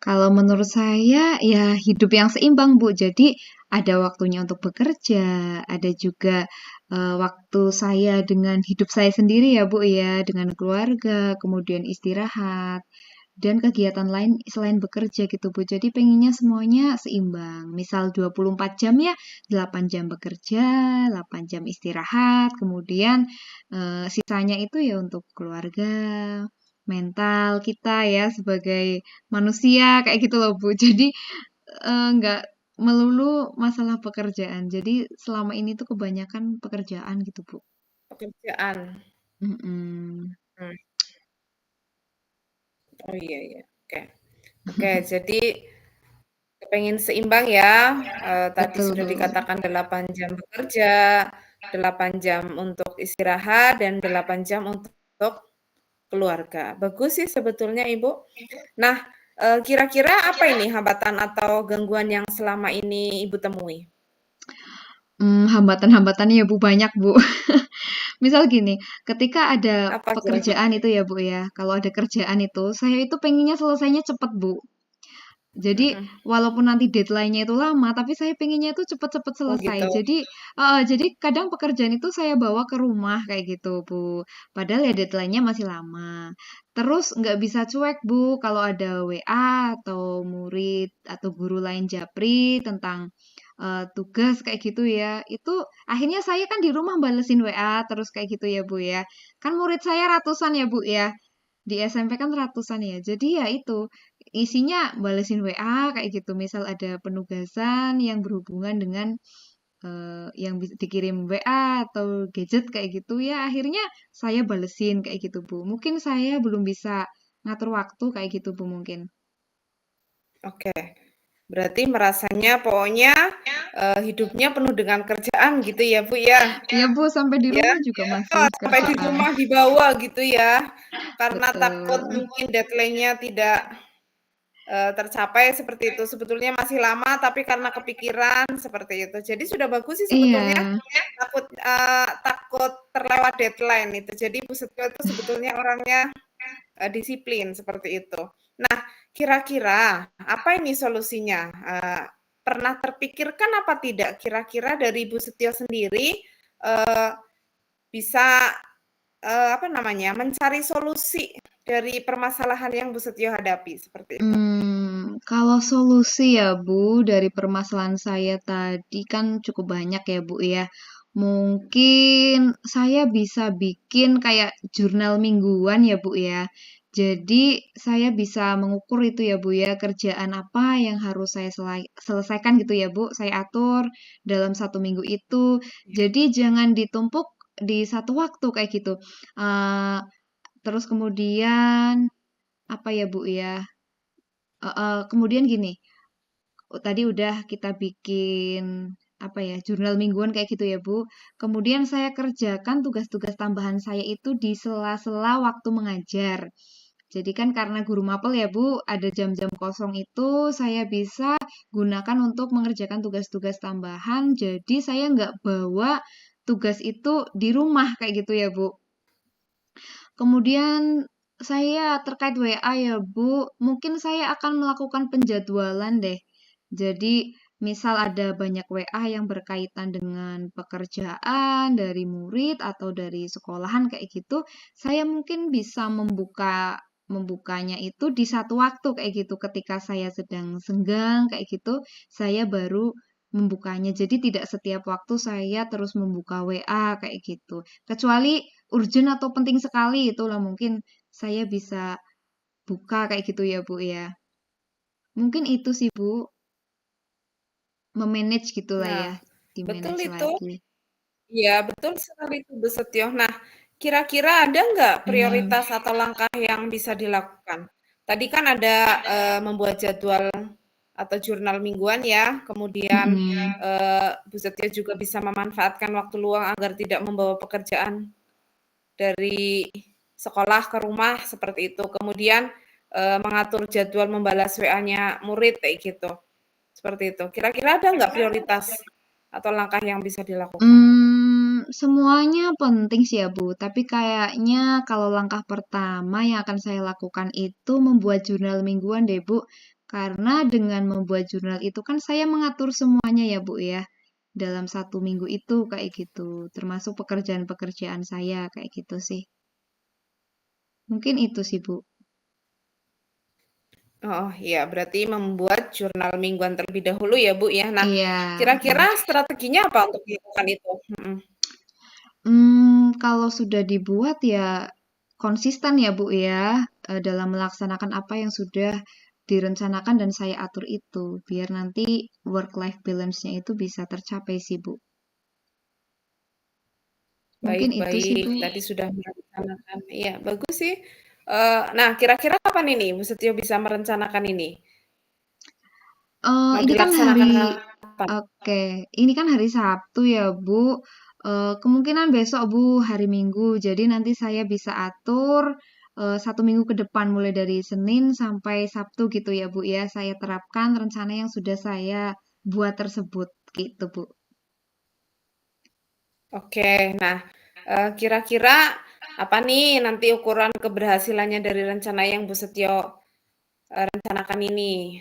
Kalau menurut saya ya hidup yang seimbang, Bu. Jadi ada waktunya untuk bekerja, ada juga waktu saya dengan hidup saya sendiri ya, Bu ya, dengan keluarga, kemudian istirahat dan kegiatan lain selain bekerja gitu, Bu. Jadi pengennya semuanya seimbang. Misal 24 jam ya, 8 jam bekerja, 8 jam istirahat, kemudian sisanya itu ya untuk keluarga, mental kita ya sebagai manusia kayak gitu loh Bu. Jadi nggak melulu masalah pekerjaan. Jadi selama ini tuh kebanyakan pekerjaan gitu Bu. Pekerjaan. Mm-mm. Mmm, oh iya iya, oke. Oke, jadi kepengen seimbang ya, tadi Betul sudah Bu. dikatakan 8 jam bekerja, 8 jam untuk istirahat, dan 8 jam untuk keluarga. Bagus sih sebetulnya Ibu. Nah, kira-kira apa ini hambatan atau gangguan yang selama ini Ibu temui? Hambatan-hambatannya ya Bu banyak Bu. Misal gini, ketika ada Apa kira-kira? pekerjaan itu ya Bu ya, kalau ada kerjaan itu, saya itu pengennya selesainya cepet Bu. Jadi Mhm. walaupun nanti deadline-nya itu lama, tapi saya pengennya itu cepet-cepet Oh selesai. gitu. Jadi kadang pekerjaan itu saya bawa ke rumah kayak gitu, Bu. Padahal ya deadline-nya masih lama. Terus nggak bisa cuek, Bu, kalau ada WA atau murid atau guru lain japri tentang tugas kayak gitu ya. Itu akhirnya saya kan di rumah balesin WA terus kayak gitu ya, Bu ya. Kan murid saya ratusan ya, Bu ya. Di SMP kan ratusan ya. Jadi ya itu, isinya balesin WA kayak gitu. Misal ada penugasan yang berhubungan dengan yang dikirim WA atau gadget kayak gitu ya akhirnya saya balesin kayak gitu Bu. Mungkin saya belum bisa ngatur waktu kayak gitu Bu mungkin. Oke. Berarti merasanya pokoknya, hidupnya penuh dengan kerjaan gitu ya, Bu, ya? Ya Bu, sampai di Ya? rumah juga masih Sampai di kerjaan. rumah dibawa gitu ya, karena takut Betul. mungkin deadline-nya tidak, tercapai seperti itu. Sebetulnya masih lama, tapi karena kepikiran seperti itu. Jadi sudah bagus sih sebetulnya, Iya. takut terlewat deadline itu. Jadi Bu Setio itu sebetulnya orangnya, disiplin seperti itu. Nah, kira-kira apa ini solusinya? Pernah terpikirkan apa tidak kira-kira dari Ibu Setio sendiri, eee, bisa, apa namanya, mencari solusi dari permasalahan yang Bu Setio hadapi, seperti itu? Kalau solusi ya Bu, dari permasalahan saya tadi kan cukup banyak ya Bu ya. Mungkin saya bisa bikin kayak jurnal mingguan ya Bu ya. Jadi saya bisa mengukur itu ya Bu ya, kerjaan apa yang harus saya selesaikan gitu ya Bu. Saya atur dalam 1 minggu itu. Jadi jangan ditumpuk di satu waktu kayak gitu. Eh, Terus kemudian apa ya Bu ya? Kemudian gini, tadi udah kita bikin apa ya, jurnal mingguan kayak gitu ya, Bu. Kemudian saya kerjakan tugas-tugas tambahan saya itu di sela-sela waktu mengajar. Jadi kan karena guru mapel ya, Bu, ada jam-jam kosong itu saya bisa gunakan untuk mengerjakan tugas-tugas tambahan. Jadi saya nggak bawa tugas itu di rumah kayak gitu ya, Bu. Kemudian saya terkait WA ya Bu, mungkin saya akan melakukan penjadwalan deh. Jadi misal ada banyak WA yang berkaitan dengan pekerjaan dari murid atau dari sekolahan kayak gitu, saya mungkin bisa membukanya itu di satu waktu kayak gitu ketika saya sedang senggang kayak gitu, saya baru membukanya. Jadi tidak setiap waktu saya terus membuka WA kayak gitu. Kecuali urgent atau penting sekali itulah mungkin saya bisa buka kayak gitu ya Bu ya. Mungkin itu sih Bu, memanage gitulah Nah, ya, di betul manage itu. lagi. Iya, betul sekali itu, Bu Setio. Nah, kira-kira ada nggak Hmm. prioritas atau langkah yang bisa dilakukan? Tadi kan ada, membuat jadwal atau jurnal mingguan ya. Kemudian Mm-mm. Bu Setio juga bisa memanfaatkan waktu luang agar tidak membawa pekerjaan dari sekolah ke rumah seperti itu. Kemudian mengatur jadwal membalas WA-nya murid kayak gitu. Seperti itu. Kira-kira ada nggak prioritas atau langkah yang bisa dilakukan? Semuanya penting sih ya Bu, tapi kayaknya kalau langkah pertama yang akan saya lakukan itu membuat jurnal mingguan deh Bu. Karena dengan membuat jurnal itu kan saya mengatur semuanya ya Bu ya, dalam 1 minggu itu kayak gitu, termasuk pekerjaan-pekerjaan saya kayak gitu sih. Mungkin itu sih Bu. Oh iya, berarti membuat jurnal mingguan terlebih dahulu ya Bu ya. Nah, Iya. kira-kira strateginya apa untuk melakukan itu? Mhm. Kalau sudah dibuat ya konsisten ya Bu ya, dalam melaksanakan apa yang sudah direncanakan dan saya atur itu, biar nanti work life balance-nya itu bisa tercapai sih Bu. Mungkin itu sih Baik-baik, Bu. tadi sudah merencanakan. Iya, bagus sih. Nah, kira-kira kapan ini Bu Setio bisa merencanakan ini? Mau Ini kan dilaksanakan hari kapan? oke, ini kan hari Sabtu ya Bu. Kemungkinan besok Bu hari Minggu, jadi nanti saya bisa atur 1 minggu ke depan mulai dari Senin sampai Sabtu gitu ya Bu ya. Saya terapkan rencana yang sudah saya buat tersebut gitu Bu. Oke, nah, kira-kira apa nih nanti ukuran keberhasilannya dari rencana yang Bu Setio rencanakan ini?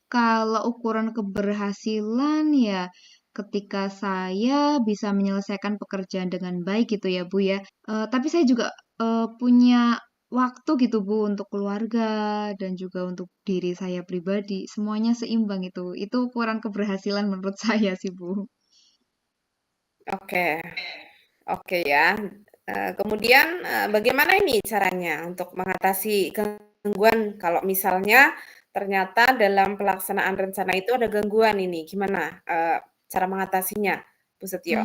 Kalau ukuran keberhasilan ya ketika saya bisa menyelesaikan pekerjaan dengan baik gitu ya Bu ya. Tapi saya juga punya waktu gitu Bu untuk keluarga dan juga untuk diri saya pribadi. Semuanya seimbang itu. Itu ukuran keberhasilan menurut saya sih Bu. Oke, oke ya. Kemudian, bagaimana ini caranya untuk mengatasi gangguan kalau misalnya ternyata dalam pelaksanaan rencana itu ada gangguan ini, gimana, cara mengatasinya, Bu Setio?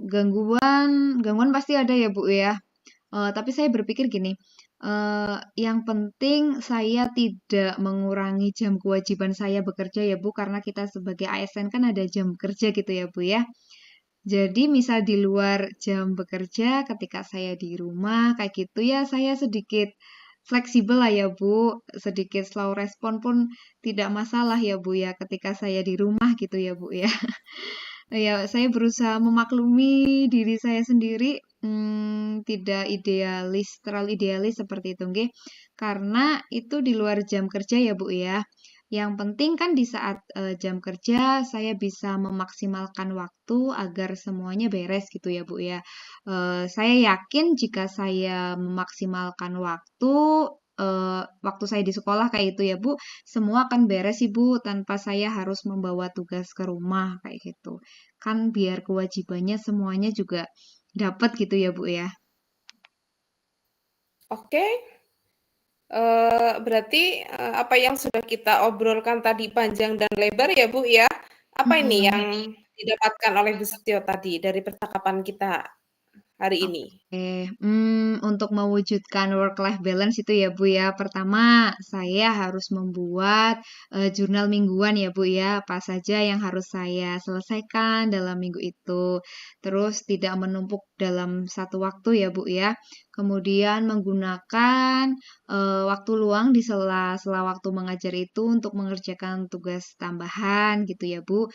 Gangguan pasti ada ya Bu ya. Tapi saya berpikir gini, yang penting saya tidak mengurangi jam kewajiban saya bekerja ya Bu, karena kita sebagai ASN kan ada jam kerja gitu ya Bu ya. Jadi misal di luar jam bekerja ketika saya di rumah kayak gitu ya saya sedikit fleksibel lah ya Bu, sedikit slow respon pun tidak masalah ya Bu ya ketika saya di rumah gitu ya Bu ya. Ya, saya berusaha memaklumi diri saya sendiri, tidak idealis, terlalu idealis seperti itu, nggih. Karena itu di luar jam kerja ya, Bu, ya. Yang penting kan di saat jam kerja saya bisa memaksimalkan waktu agar semuanya beres gitu ya, Bu, ya. Saya yakin jika saya memaksimalkan waktu saya di sekolah kayak itu ya, Bu, semua akan beres sih, Bu, tanpa saya harus membawa tugas ke rumah kayak gitu. Kan biar kewajibannya semuanya juga dapat gitu ya, Bu, ya. Oke, berarti, apa yang sudah kita obrolkan tadi panjang dan lebar ya, Bu, ya. Apa ini yang Mhm. didapatkan oleh Bu Setio tadi dari percakapan kita hari ini? Untuk mewujudkan work-life balance itu ya Bu ya, pertama saya harus membuat jurnal mingguan ya Bu ya, apa saja yang harus saya selesaikan dalam minggu itu. Terus tidak menumpuk dalam satu waktu ya Bu ya. Kemudian menggunakan waktu luang di sela-sela waktu mengajar itu untuk mengerjakan tugas tambahan gitu ya Bu,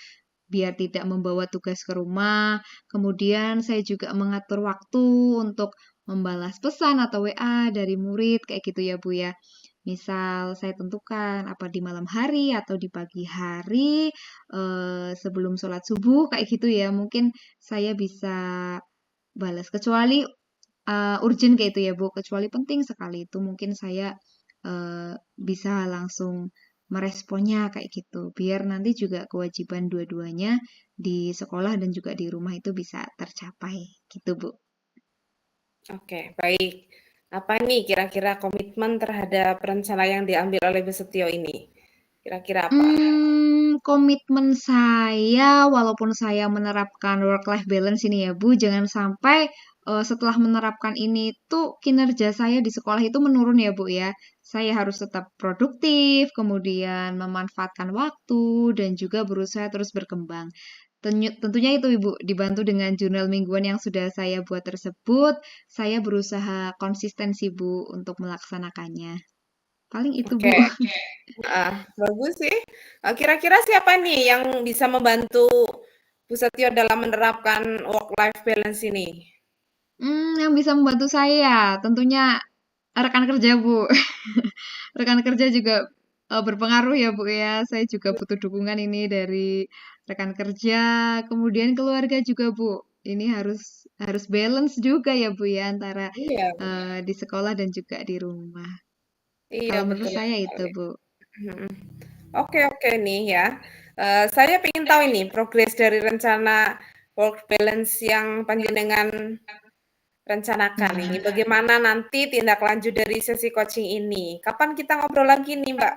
biar tidak membawa tugas ke rumah. Kemudian saya juga mengatur waktu untuk membalas pesan atau WA dari murid kayak gitu ya Bu ya. Misal saya tentukan apa di malam hari atau di pagi hari sebelum sholat subuh kayak gitu ya. Mungkin saya bisa balas kecuali urgent kayak itu ya Bu, kecuali penting sekali itu mungkin saya bisa langsung meresponnya kayak gitu. Biar nanti juga kewajiban dua-duanya di sekolah dan juga di rumah itu bisa tercapai gitu Bu. Oke, baik. Apa nih kira-kira komitmen terhadap rencana yang diambil oleh Bu Setio ini? Kira-kira apa? Komitmen saya walaupun saya menerapkan work life balance ini ya Bu, jangan sampai setelah menerapkan ini tuh kinerja saya di sekolah itu menurun ya Bu ya. Saya harus tetap produktif, kemudian memanfaatkan waktu, dan juga berusaha terus berkembang. Tentunya itu Ibu, dibantu dengan jurnal mingguan yang sudah saya buat tersebut, saya berusaha konsisten sih Bu untuk melaksanakannya. Paling itu Bu. Oke, bagus sih. Kira-kira siapa nih yang bisa membantu Bu Setio dalam menerapkan work life balance ini? Yang bisa membantu saya tentunya rekan kerja Bu. Rekan kerja juga berpengaruh ya Bu ya. Saya juga butuh dukungan ini dari rekan kerja, kemudian keluarga juga Bu. Ini harus harus balance juga ya Bu ya antara Iya, di sekolah dan juga di rumah. iya Kalau menurut betul saya itu sekali. Bu. Mhm. Oke nih ya. Saya ingin tahu ini progres dari rencana work balance yang panjenengan rencanakan ini. Hmm. Bagaimana nanti tindak lanjut dari sesi coaching ini? Kapan kita ngobrol lagi nih, Mbak?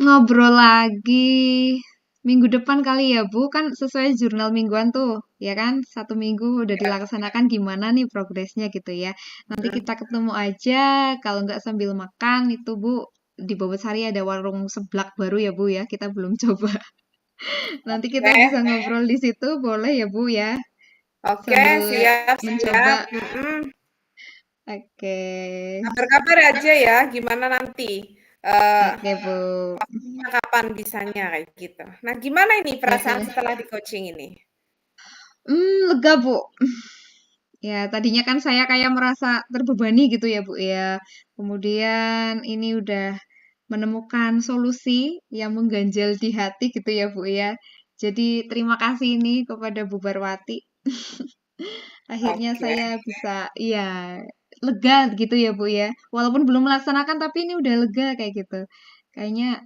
Ngobrol lagi minggu depan kali ya Bu, kan sesuai jurnal mingguan tuh, ya kan? 1 minggu udah dilaksanakan gimana nih progresnya gitu ya. Nanti kita ketemu aja, kalau nggak sambil makan itu Bu, di Bobosari ada warung seblak baru ya Bu ya, kita belum coba. Nanti kita bisa Oke, ngobrol di situ, boleh ya Bu ya, oke, sambil siap, mencoba. siap. Mhm. Oke, Kabar-kabar aja ya, gimana nanti? Eh, oke Bu. waktunya kapan bisanya kayak gitu. Nah, gimana ini perasaan Oke. setelah di coaching ini? Lega Bu. Ya, tadinya kan saya kayak merasa terbebani gitu ya, Bu ya. Kemudian ini udah menemukan solusi yang mengganjal di hati gitu ya, Bu ya. Jadi terima kasih ini kepada Bu Barwati. Akhirnya Oke, saya bisa, iya, lega gitu ya, Bu ya. Walaupun belum melaksanakan, tapi ini udah lega kayak gitu. Kayaknya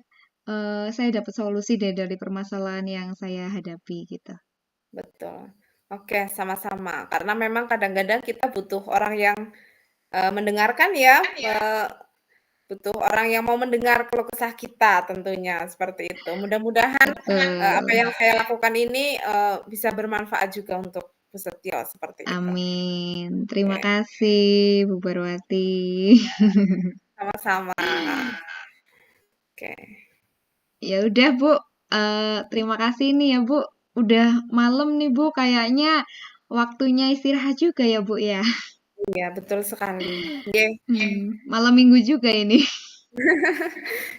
saya dapat solusi deh dari permasalahan yang saya hadapi gitu. betul. Oke, sama-sama. Karena memang kadang-kadang kita butuh orang yang mendengarkan ya, butuh orang yang mau mendengar keluh kesah kita tentunya seperti itu. Mudah-mudahan apa Betul. yang saya lakukan ini bisa bermanfaat juga untuk Bu Setio seperti itu. Amin. Terima Oke, kasih, Bu Barwati. sama-sama. Oke. Ya udah, Bu. Terima kasih nih ya, Bu. Udah malam nih, Bu. Kayaknya waktunya istirahat juga ya, Bu ya. Iya, betul sekali. Oke. Malam minggu juga ini.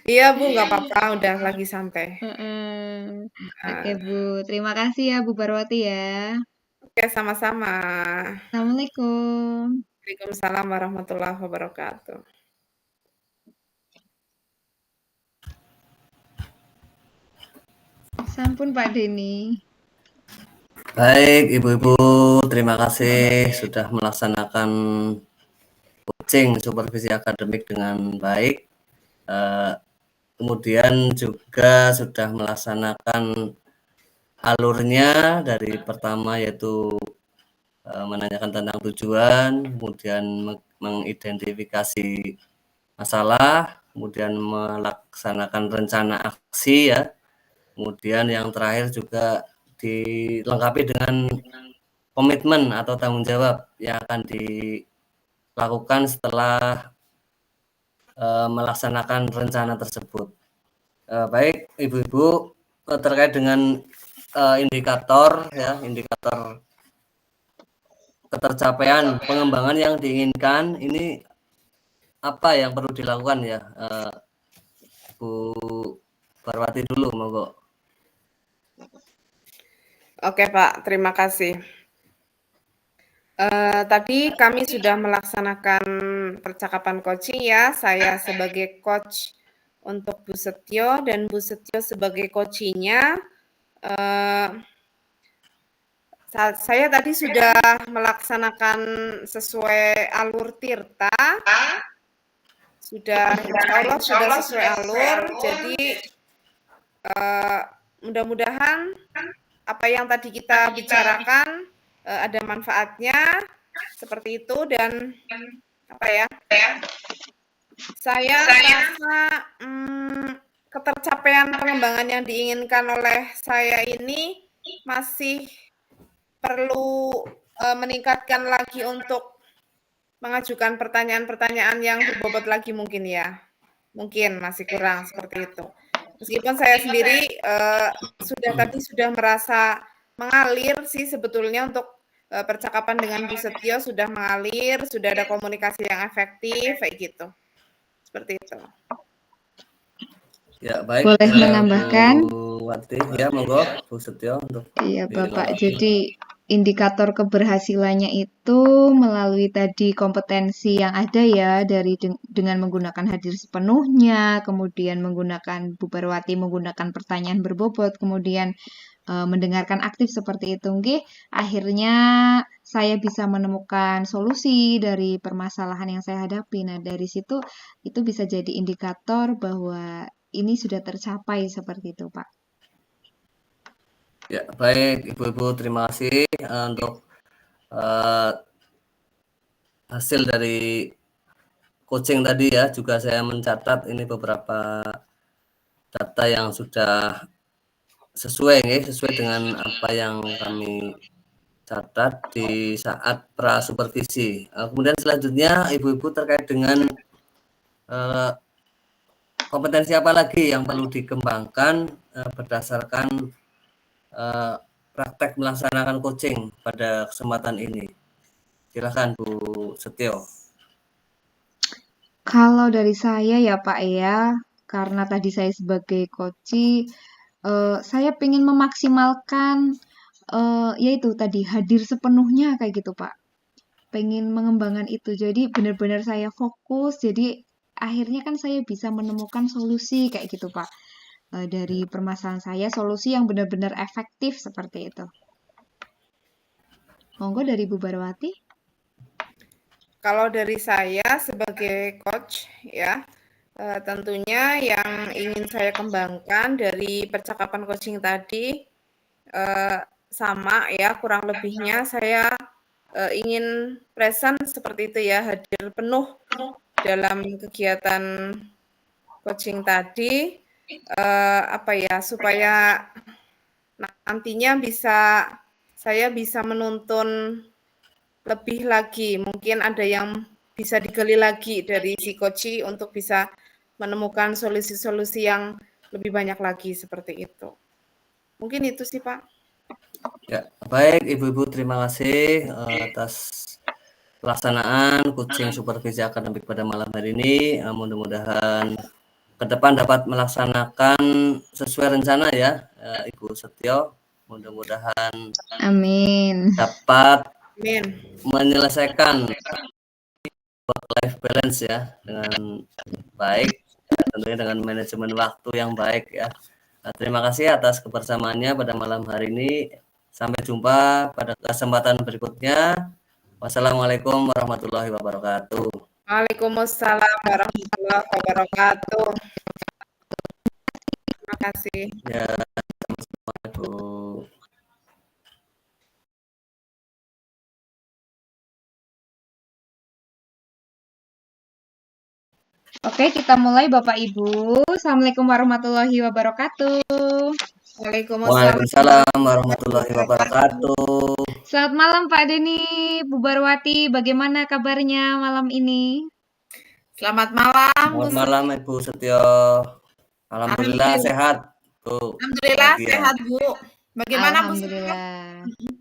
Iya, Bu, nggak apa-apa, udah lagi santai. Heeh. Oke, Nah, Bu. Terima kasih ya, Bu Barwati ya. oke, sama-sama. Assalamualaikum. Waalaikumsalam warahmatullahi wabarakatuh. Sampun Pak Denny. Baik, Ibu-ibu, terima kasih sudah melaksanakan coaching supervisi akademik dengan baik. Eh, Kemudian juga sudah melaksanakan alurnya dari pertama yaitu menanyakan tentang tujuan, kemudian mengidentifikasi masalah, kemudian melaksanakan rencana aksi ya. Kemudian yang terakhir juga dilengkapi dengan komitmen atau tanggung jawab yang akan dilakukan setelah melaksanakan rencana tersebut. Baik, Ibu-ibu, terkait dengan indikator ya, indikator ketercapaian pengembangan yang diinginkan ini apa yang perlu dilakukan ya, Bu Barwati dulu, monggo. Oke, Pak, terima kasih. Tadi kami sudah melaksanakan percakapan coaching ya, saya sebagai coach untuk Bu Setio dan Bu Setio sebagai coaching-nya. Eh, saya tadi sudah melaksanakan sesuai alur Tirta, sudah insya Allah sudah sesuai alur, jadi eh, mudah-mudahan apa yang tadi kita bicarakan ada manfaatnya seperti itu dan apa ya? Saya merasa ketercapaian pengembangan yang diinginkan oleh saya ini masih perlu meningkatkan lagi untuk mengajukan pertanyaan-pertanyaan yang berbobot lagi mungkin ya. Mungkin masih kurang seperti itu. Meskipun saya sendiri sudah merasa mengalir sih sebetulnya untuk percakapan dengan Bu Setio sudah mengalir, sudah ada komunikasi yang efektif kayak gitu. Seperti itu. Ya, baik. Boleh menambahkan? Bu Wati, ya monggo Bu Setio untuk Iya, Bapak. dilengkapi. Jadi indikator keberhasilannya itu melalui tadi kompetensi yang ada ya dengan menggunakan hadir sepenuhnya, kemudian menggunakan Bu Barwati menggunakan pertanyaan berbobot, kemudian mendengarkan aktif seperti itu. Nggih, akhirnya saya bisa menemukan solusi dari permasalahan yang saya hadapi. Nah, dari situ itu bisa jadi indikator bahwa ini sudah tercapai seperti itu, Pak. Ya, baik Ibu-ibu, terima kasih untuk hasil dari coaching tadi ya. Juga saya mencatat ini beberapa data yang sudah sesuai dengan apa yang kami catat di saat pra-supervisi. Kemudian selanjutnya Ibu-ibu terkait dengan kompetensi apa lagi yang perlu dikembangkan berdasarkan praktek melaksanakan coaching pada kesempatan ini. Silakan Bu Setio. Kalau dari saya ya Pak ya, karena tadi saya sebagai coach, saya ingin memaksimalkan yaitu tadi hadir sepenuhnya kayak gitu Pak. Pengen mengembangkan itu. Jadi benar-benar saya fokus. Jadi akhirnya kan saya bisa menemukan solusi kayak gitu Pak. Dari permasalahan saya, solusi yang benar-benar efektif seperti itu. Monggo dari Bu Barwati. Kalau dari saya sebagai coach ya, tentunya yang ingin saya kembangkan dari percakapan coaching tadi sama ya, kurang lebihnya saya ingin present seperti itu ya, hadir penuh dalam kegiatan coaching tadi, supaya nantinya saya bisa menuntun lebih lagi, mungkin ada yang bisa digali lagi dari si coach untuk bisa menemukan solusi-solusi yang lebih banyak lagi seperti itu. Mungkin itu sih Pak. Ya, baik Ibu-ibu, terima kasih atas pelaksanaan coaching supervisi akademik pada malam hari ini. Mudah-mudahan ke depan dapat melaksanakan sesuai rencana ya, Ibu Setio. Mudah-mudahan Amin. dapat Amin. menyelesaikan work-life balance ya dengan baik, ya, tentunya dengan manajemen waktu yang baik ya. Terima kasih atas kebersamaannya pada malam hari ini. Sampai jumpa pada kesempatan berikutnya. Wassalamualaikum warahmatullahi wabarakatuh. Waalaikumsalam warahmatullahi wabarakatuh. Terima kasih. Ya, sama-sama Bu. Oke, kita mulai Bapak Ibu. Assalamualaikum warahmatullahi wabarakatuh. Waalaikumsalam warahmatullahi wabarakatuh. Selamat malam Pak Denny, Bu Barwati. Bagaimana kabarnya malam ini? Selamat malam. Selamat malam Ibu Setio. Alhamdulillah sehat Bu. Alhamdulillah Bahagia. sehat Bu. Bagaimana Bu Setio? Alhamdulillah.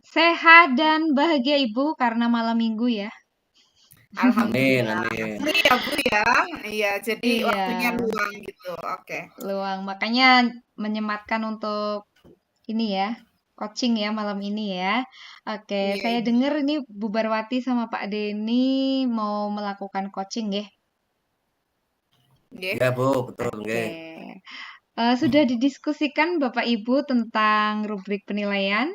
Sehat dan bahagia Ibu karena malam minggu ya. Amin, Alhamdulillah. amin. Iya Bu ya. Iya, jadi Iya. waktunya luang gitu. Oke. Luang, makanya menyematkan untuk ini ya, coaching ya malam ini ya. Oke, Iya, saya dengar ini Bu Barwati sama Pak Denny mau melakukan coaching ya. Nggih. Ya Bu, betul Oke. nggih. Sudah didiskusikan Bapak Ibu tentang rubrik penilaian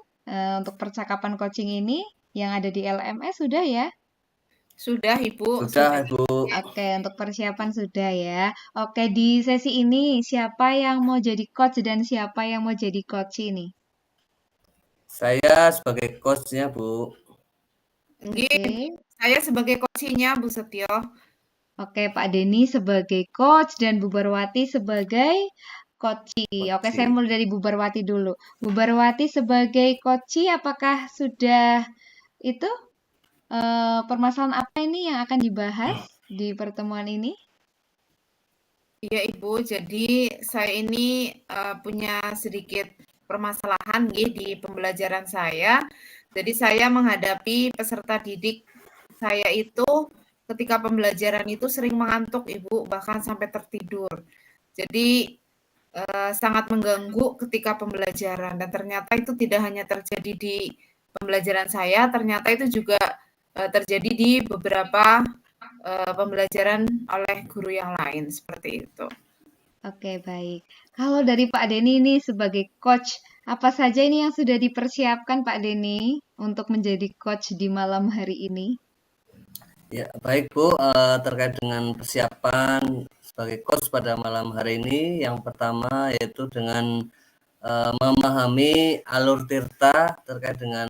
untuk percakapan coaching ini yang ada di LMS sudah ya? Sudah Ibu. Sudah Ibu. Oke, untuk persiapan sudah ya. Oke, di sesi ini siapa yang mau jadi coach dan siapa yang mau jadi coach ini? Saya sebagai coach-nya Bu. Nggih, Oke. saya sebagai coach-nya Bu Setio. Oke, Pak Denny sebagai coach dan Bu Barwati sebagai coach. Oke, saya mulai dari Bu Barwati dulu. Bu Barwati sebagai coach, apakah sudah itu permasalahan apa ini yang akan dibahas di pertemuan ini? Iya Ibu, jadi saya ini punya sedikit permasalahan nggih di pembelajaran saya. Jadi saya menghadapi peserta didik saya itu ketika pembelajaran itu sering mengantuk Ibu, bahkan sampai tertidur. Jadi sangat mengganggu ketika pembelajaran dan ternyata itu tidak hanya terjadi di pembelajaran saya, ternyata itu juga terjadi di beberapa pembelajaran oleh guru yang lain seperti itu. Oke, baik. Kalau dari Pak Denny ini sebagai coach, apa saja ini yang sudah dipersiapkan Pak Denny untuk menjadi coach di malam hari ini? Ya, baik Bu, terkait dengan persiapan sebagai coach pada malam hari ini, yang pertama yaitu dengan memahami alur tirta terkait dengan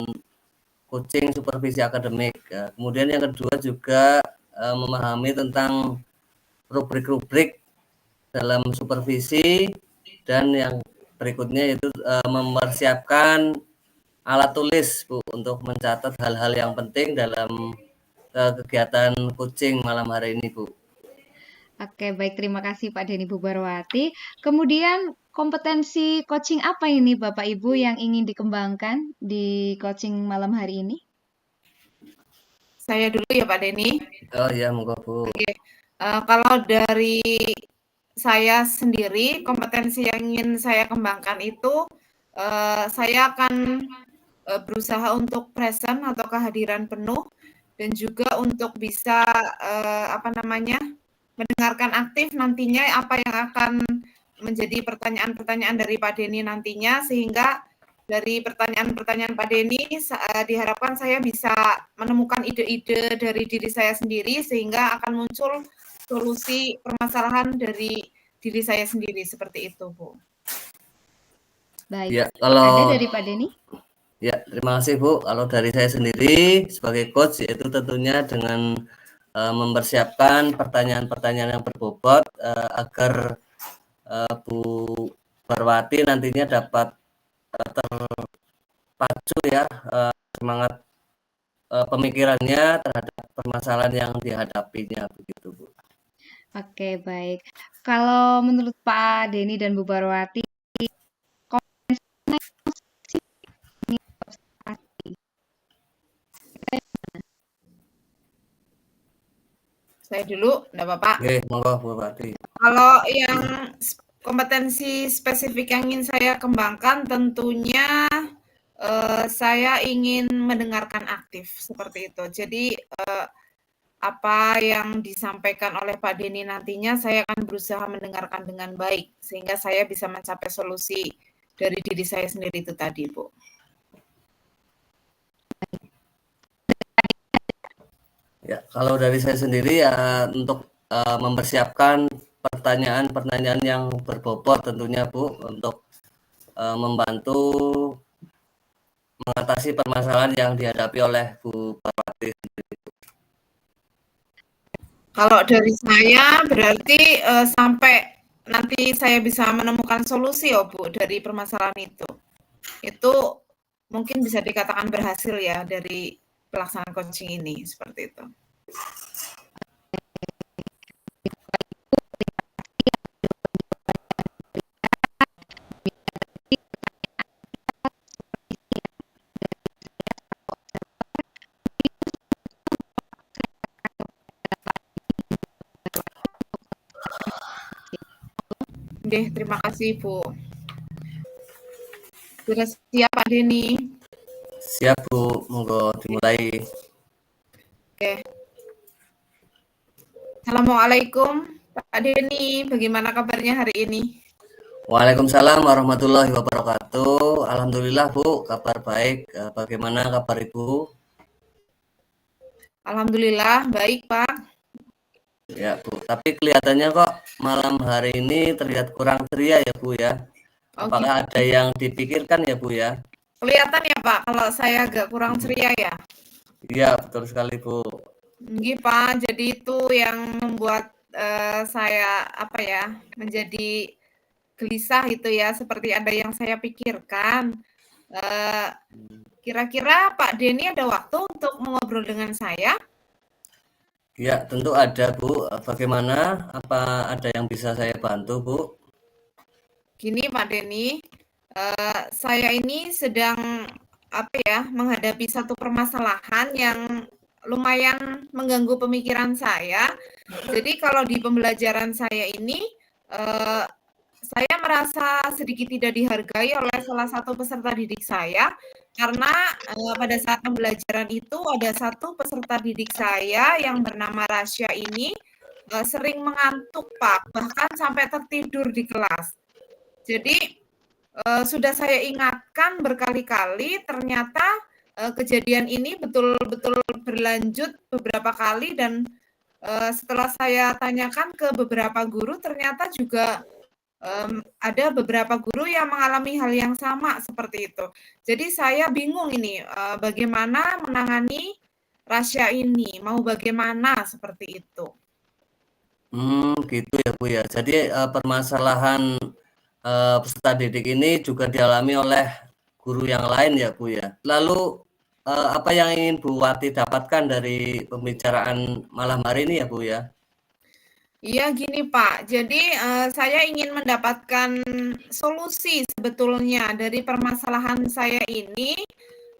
coaching supervisi akademik. Ya. Kemudian yang kedua juga memahami tentang rubrik-rubrik dalam supervisi, dan yang berikutnya yaitu mempersiapkan alat tulis Bu untuk mencatat hal-hal yang penting dalam kegiatan coaching malam hari ini Bu. Oke, baik. Terima kasih Pak Denny Bubarwati. Kemudian kompetensi coaching apa ini Bapak Ibu yang ingin dikembangkan di coaching malam hari ini? Saya dulu ya Pak Denny. Oh iya, monggo Bu. Oke, kalau dari saya sendiri, kompetensi yang ingin saya kembangkan itu, saya akan berusaha untuk present atau kehadiran penuh dan juga untuk bisa mendengarkan aktif nantinya apa yang akan menjadi pertanyaan-pertanyaan dari Pak Denny nantinya, sehingga dari pertanyaan-pertanyaan Pak Denny diharapkan saya bisa menemukan ide-ide dari diri saya sendiri sehingga akan muncul solusi permasalahan dari diri saya sendiri seperti itu, Bu. Baik. Ya, Ada kalau dari Pak Denny? ya, terima kasih Bu. Kalau dari saya sendiri sebagai coach yaitu tentunya dengan mempersiapkan pertanyaan-pertanyaan yang berbobot agar Bu Barwati nantinya dapat terpacu ya semangat pemikirannya terhadap permasalahan yang dihadapinya begitu Bu. Oke, baik. Kalau menurut Pak Denny dan Bu Barwati, Saya dulu, enggak apa-apa. Oke, monggo Bu Barwati. Kalau yang kompetensi spesifik yang ingin saya kembangkan tentunya saya ingin mendengarkan aktif seperti itu. Jadi apa yang disampaikan oleh Pak Denny nantinya saya akan berusaha mendengarkan dengan baik sehingga saya bisa mencapai solusi dari diri saya sendiri itu tadi, Bu. Ya, kalau dari saya sendiri ya untuk mempersiapkan pertanyaan-pertanyaan yang berbobot tentunya Bu untuk membantu mengatasi permasalahan yang dihadapi oleh Bu Parwati. Kalau dari saya berarti sampai nanti saya bisa menemukan solusi ya Bu dari permasalahan itu. Itu mungkin bisa dikatakan berhasil ya dari pelaksanaan coaching ini seperti itu. Oke, terima kasih Bu. Sudah siap Pak Denny? Siap Bu, monggo dimulai. Oke. Assalamualaikum Pak Denny, bagaimana kabarnya hari ini? Waalaikumsalam warahmatullahi wabarakatuh. Alhamdulillah Bu, kabar baik. Bagaimana kabar Ibu? Alhamdulillah baik Pak. Ya Bu, tapi kelihatannya kok malam hari ini terlihat kurang ceria ya Bu ya. Oh, Apakah gitu. ada yang dipikirkan ya Bu ya? Kelihatan ya Pak kalau saya agak kurang ceria ya? Iya, betul sekali Bu. Nggih Pak, jadi itu yang membuat saya menjadi gelisah itu ya, seperti ada yang saya pikirkan. Eh, Kira-kira Pak Denny ada waktu untuk mengobrol dengan saya? Ya, tentu ada, Bu. Bagaimana? Apa ada yang bisa saya bantu, Bu? Gini Pak Denny, saya ini sedang menghadapi satu permasalahan yang lumayan mengganggu pemikiran saya. Jadi kalau di pembelajaran saya ini, eee, saya merasa sedikit tidak dihargai oleh salah satu peserta didik saya, karena, pada saat pembelajaran itu ada satu peserta didik saya yang bernama Rasya ini, sering mengantuk Pak, bahkan sampai tertidur di kelas. Jadi, sudah saya ingatkan berkali-kali, ternyata, kejadian ini betul-betul berlanjut beberapa kali dan, setelah saya tanyakan ke beberapa guru, ternyata juga, ada beberapa guru yang mengalami hal yang sama seperti itu. Jadi saya bingung ini, bagaimana menangani Rasya ini, mau bagaimana seperti itu. Gitu ya, Bu, ya. Jadi, permasalahan, peserta didik ini juga dialami oleh guru yang lain ya, Bu, ya. Lalu, apa yang ingin Bu Wati dapatkan dari pembicaraan malam hari ini ya, Bu, ya? Iya gini Pak, jadi, saya ingin mendapatkan solusi sebetulnya dari permasalahan saya ini,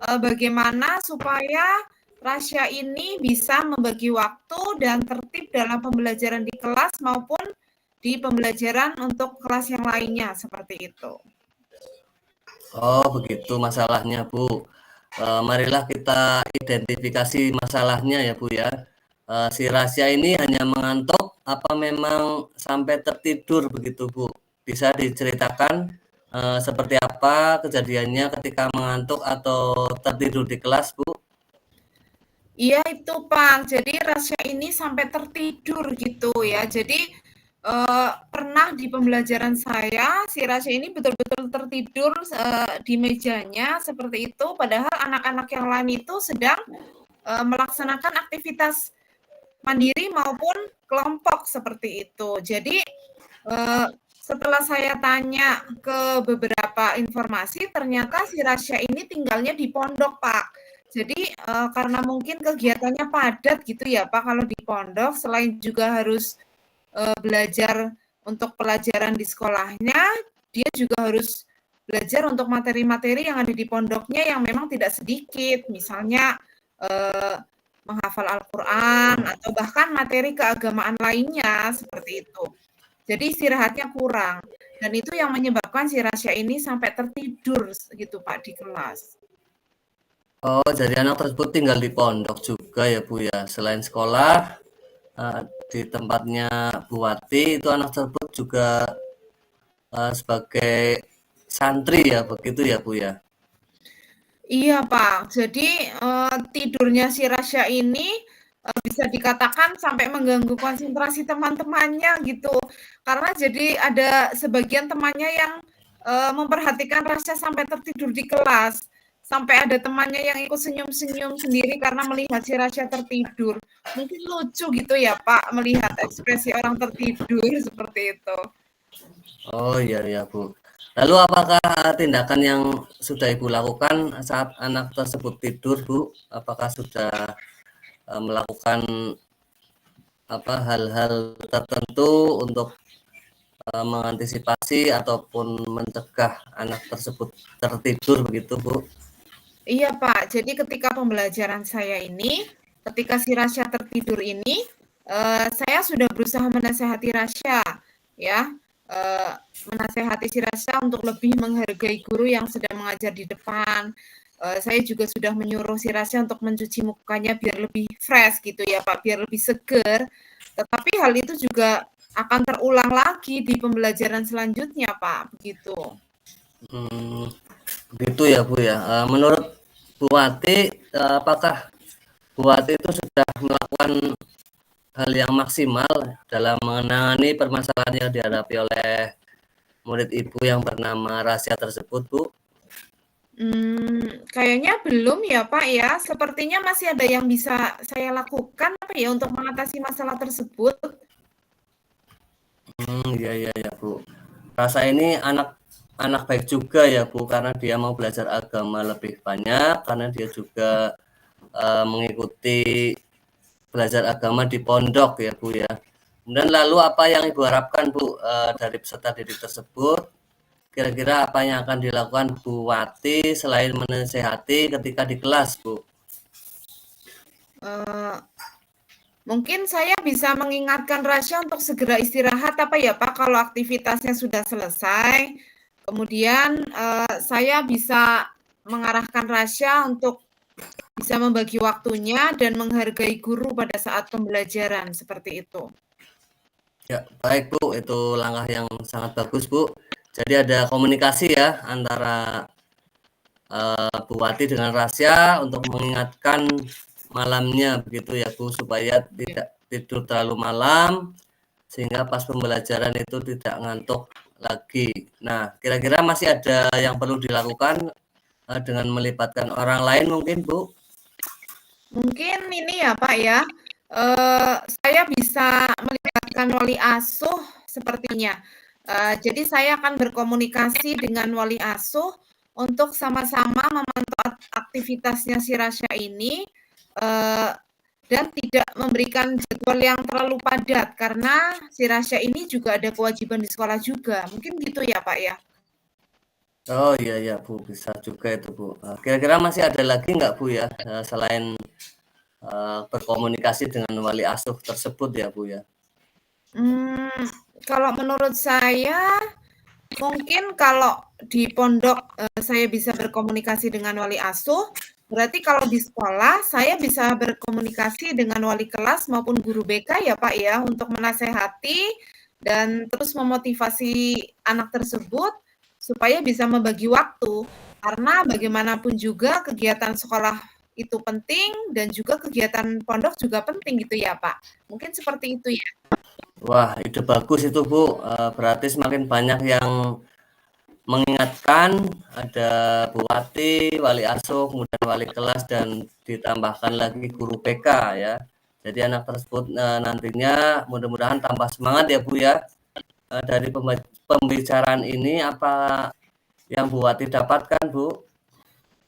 bagaimana supaya Rasya ini bisa membagi waktu dan tertib dalam pembelajaran di kelas maupun di pembelajaran untuk kelas yang lainnya, seperti itu. Oh, begitu masalahnya, Bu. Marilah kita identifikasi masalahnya ya, Bu, ya. Si Rasya ini hanya mengantuk apa memang sampai tertidur begitu, Bu? Bisa diceritakan, seperti apa kejadiannya ketika mengantuk atau tertidur di kelas, Bu? Iya itu Pak, jadi Rasya ini sampai tertidur gitu ya. Jadi, pernah di pembelajaran saya, si Rasya ini betul-betul tertidur, di mejanya seperti itu, padahal anak-anak yang lain itu sedang, melaksanakan aktivitas mandiri maupun kelompok seperti itu. Jadi, setelah saya tanya ke beberapa informasi, ternyata si Rasya ini tinggalnya di pondok, Pak. Jadi, karena mungkin kegiatannya padat gitu ya, Pak, kalau di pondok, selain juga harus, belajar untuk pelajaran di sekolahnya, dia juga harus belajar untuk materi-materi yang ada di pondoknya yang memang tidak sedikit. Misalnya, eee, menghafal Al-Quran atau bahkan materi keagamaan lainnya, seperti itu. Jadi istirahatnya kurang, dan itu yang menyebabkan si Rasya ini sampai tertidur gitu Pak di kelas. Oh, jadi anak tersebut tinggal di pondok juga ya, Bu, ya? Selain sekolah, eee, di tempatnya Bu Wati, itu anak tersebut juga, sebagai santri ya, begitu ya, Bu, ya? Iya Pak, jadi, tidurnya si Rasya ini, bisa dikatakan sampai mengganggu konsentrasi teman-temannya gitu. Karena jadi ada sebagian temannya yang, memperhatikan Rasya sampai tertidur di kelas. Sampai ada temannya yang ikut senyum-senyum sendiri karena melihat si Rasya tertidur. Mungkin lucu gitu ya Pak, melihat ekspresi orang tertidur seperti itu. Oh, iya iya, Bu. Lalu apakah tindakan yang sudah Ibu lakukan saat anak tersebut tidur, Bu? Apakah sudah, melakukan apa, hal-hal tertentu untuk, mengantisipasi ataupun mencegah anak tersebut tertidur begitu, Bu? Iya, Pak. Jadi ketika pembelajaran saya ini, ketika si Rasya tertidur ini, saya sudah berusaha menasehati Rasya, ya, eee, menasehati si Rasya untuk lebih menghargai guru yang sedang mengajar di depan. Saya juga sudah menyuruh si Rasya untuk mencuci mukanya biar lebih fresh gitu ya, Pak, biar lebih seger. Tetapi hal itu juga akan terulang lagi di pembelajaran selanjutnya, Pak, begitu. Mmm, begitu ya, Bu, ya. Menurut Bu Wati, apakah Bu Wati itu sudah melakukan hal yang maksimal dalam menangani permasalahan yang dihadapi oleh murid Ibu yang bernama Rasya tersebut, Bu? Kayaknya belum ya, Pak, ya. Sepertinya masih ada yang bisa saya lakukan, apa ya, untuk mengatasi masalah tersebut. Iya iya iya, Bu. Rasa ini anak anak baik juga ya Bu, karena dia mau belajar agama lebih banyak, karena dia juga mengikuti belajar agama di pondok ya Bu ya. Kemudian lalu apa yang Ibu harapkan Bu dari peserta didik tersebut? Kira-kira apa yang akan dilakukan Bu Wati selain menasehati ketika di kelas Bu? Uh, Mungkin saya bisa mengingatkan Rasya untuk segera istirahat apa ya Pak, kalau aktivitasnya sudah selesai. Kemudian saya bisa mengarahkan Rasya untuk bisa membagi waktunya dan menghargai guru pada saat pembelajaran, seperti itu. Ya, baik Bu, itu langkah yang sangat bagus Bu. Jadi ada komunikasi ya antara Bu Wati dengan Rasya untuk mengingatkan malamnya begitu ya Bu, supaya tidak tidur terlalu malam sehingga pas pembelajaran itu tidak ngantuk lagi. Nah, kira-kira masih ada yang perlu dilakukan dengan melibatkan orang lain mungkin Bu? Mungkin ini ya Pak ya, saya bisa melibatkan wali asuh sepertinya. Jadi saya akan berkomunikasi dengan wali asuh untuk sama-sama memantau aktivitasnya si Rasya ini, dan tidak memberikan jadwal yang terlalu padat, karena si Rasya ini juga ada kewajiban di sekolah juga. Mungkin gitu ya Pak ya? Oh iya ya Bu, bisa juga itu Bu. Kira-kira masih ada lagi nggak Bu ya, selain berkomunikasi dengan wali asuh tersebut ya Bu ya? Kalau menurut saya, mungkin kalau di pondok saya bisa berkomunikasi dengan wali asuh, berarti kalau di sekolah saya bisa berkomunikasi dengan wali kelas maupun guru BK ya Pak ya, untuk menasehati dan terus memotivasi anak tersebut supaya bisa membagi waktu. Karena bagaimanapun juga kegiatan sekolah itu penting dan juga kegiatan pondok juga penting gitu ya Pak. Mungkin seperti itu ya. Wah, ide bagus itu Bu. Berarti semakin banyak yang mengingatkan, ada Bu Wati, wali asuh, kemudian wali kelas, dan ditambahkan lagi guru PK ya. Jadi anak tersebut nantinya mudah-mudahan tambah semangat ya Bu ya. Dari pembicaraan ini apa yang Bu Wati dapatkan Bu?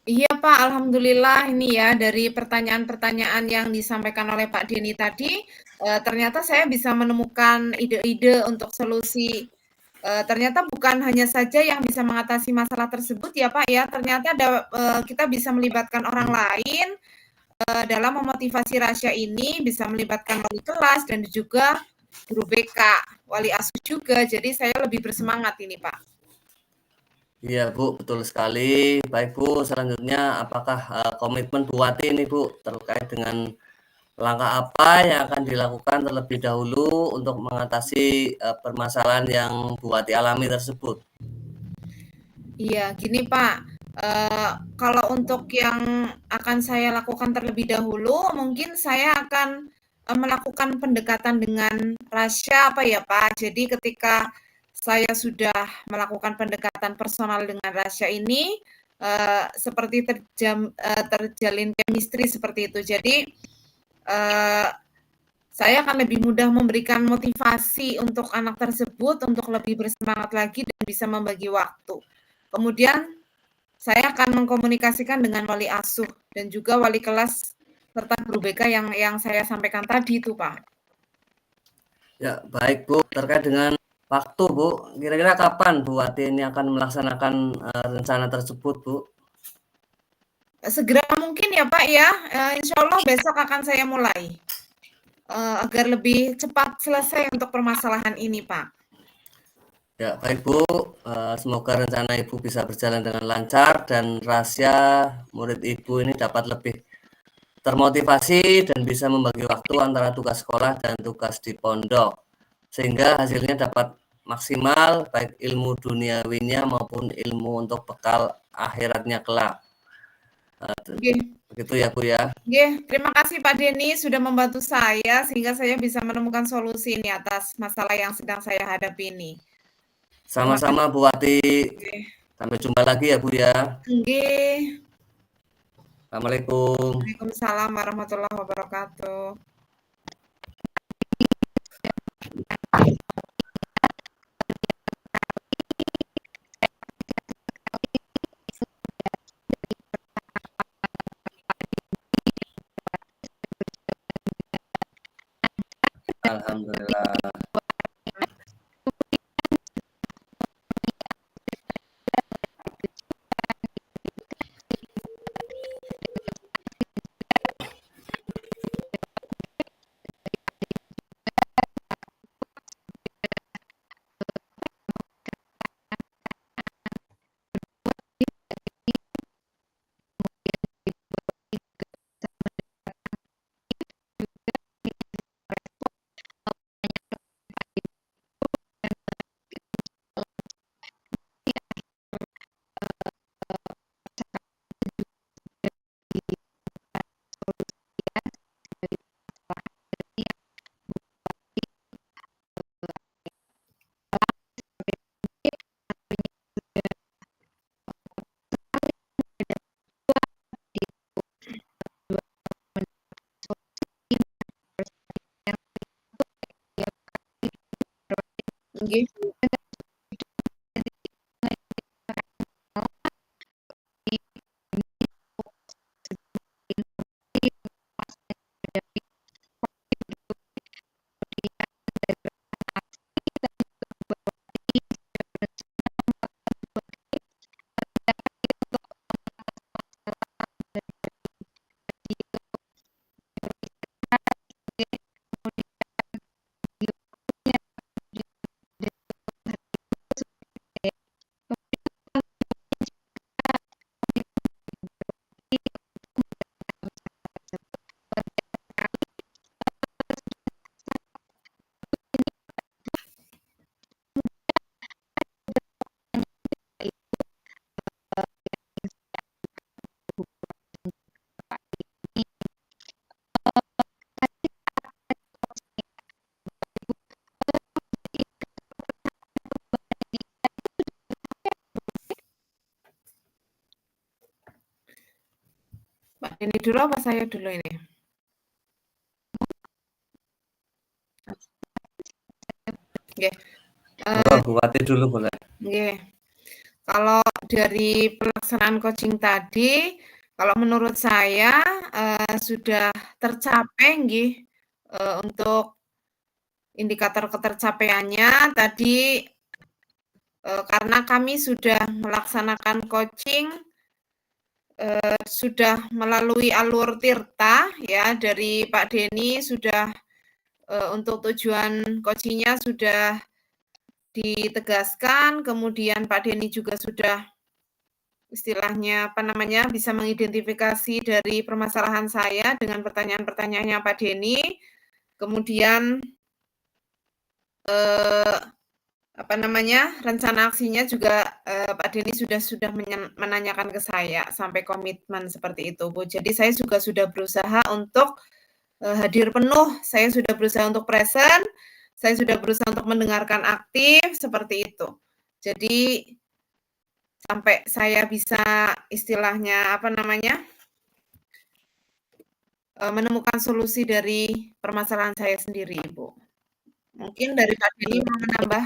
Iya Pak, alhamdulillah ini ya dari pertanyaan-pertanyaan yang disampaikan oleh Pak Denny tadi, ternyata saya bisa menemukan ide-ide untuk solusi, ternyata bukan hanya saja yang bisa mengatasi masalah tersebut ya Pak ya, ternyata kita bisa melibatkan orang lain, dalam memotivasi Rasya ini, bisa melibatkan wali kelas dan juga guru BK, wali asuh juga, jadi saya lebih bersemangat ini Pak. Iya Bu, betul sekali. Baik Bu, selanjutnya apakah komitmen Bu Wati ini Bu terkait dengan langkah apa yang akan dilakukan terlebih dahulu untuk mengatasi permasalahan yang Bu Wati alami tersebut? Iya, gini Pak, kalau untuk yang akan saya lakukan terlebih dahulu, mungkin saya akan, melakukan pendekatan dengan Rasya, apa ya Pak, jadi ketika saya sudah melakukan pendekatan personal dengan Rasya ini, seperti terjalin chemistry seperti itu. Jadi, eee, saya akan lebih mudah memberikan motivasi untuk anak tersebut untuk lebih bersemangat lagi dan bisa membagi waktu. Kemudian saya akan mengkomunikasikan dengan wali asuh dan juga wali kelas serta guru BK yang saya sampaikan tadi itu, Pak. Ya, baik Bu. Terkait dengan waktu Bu, kira-kira kapan Bu Wati ini akan melaksanakan rencana tersebut Bu? Segera mungkin ya, Pak, ya, insya Allah besok akan saya mulai, agar lebih cepat selesai untuk permasalahan ini, Pak. Ya, baik Bu. Semoga rencana Ibu bisa berjalan dengan lancar dan Rasya murid Ibu ini dapat lebih termotivasi dan bisa membagi waktu antara tugas sekolah dan tugas di pondok, sehingga hasilnya dapat maksimal baik ilmu duniawinya maupun ilmu untuk bekal akhiratnya kelak. Nggih Begitu ya Bu ya. nggih, terima kasih Pak Denny sudah membantu saya sehingga saya bisa menemukan solusi ini atas masalah yang sedang saya hadapi ini. Terima Sama-sama kasih. Bu Wati. Sampai jumpa lagi ya Bu ya. Nggih. Assalamualaikum. Waalaikumsalam warahmatullahi wabarakatuh. Alhamdulillah. Nggih. Mbak Deni dulu apa saya dulu ini? Nggih. Bu Wati dulu boleh. Nggih. Kalau dari pelaksanaan coaching tadi, kalau menurut saya, sudah tercapai nggih, untuk indikator ketercapaiannya tadi, karena kami sudah melaksanakan coaching, sudah melalui alur Tirta ya, dari Pak Deni sudah, untuk tujuan coaching-nya sudah ditegaskan, kemudian Pak Deni juga sudah istilahnya, apa namanya, bisa mengidentifikasi dari permasalahan saya dengan pertanyaan-pertanyaannya Pak Deni, kemudian, apa namanya, rencana aksinya juga, Pak Deni sudah menanyakan ke saya sampai komitmen seperti itu, Bu. Jadi saya juga sudah berusaha untuk, hadir penuh, saya sudah berusaha untuk present, saya sudah berusaha untuk mendengarkan aktif, seperti itu. Jadi sampai saya bisa istilahnya, apa namanya, menemukan solusi dari permasalahan saya sendiri, Bu. Mungkin dari Pak Deni mau menambah?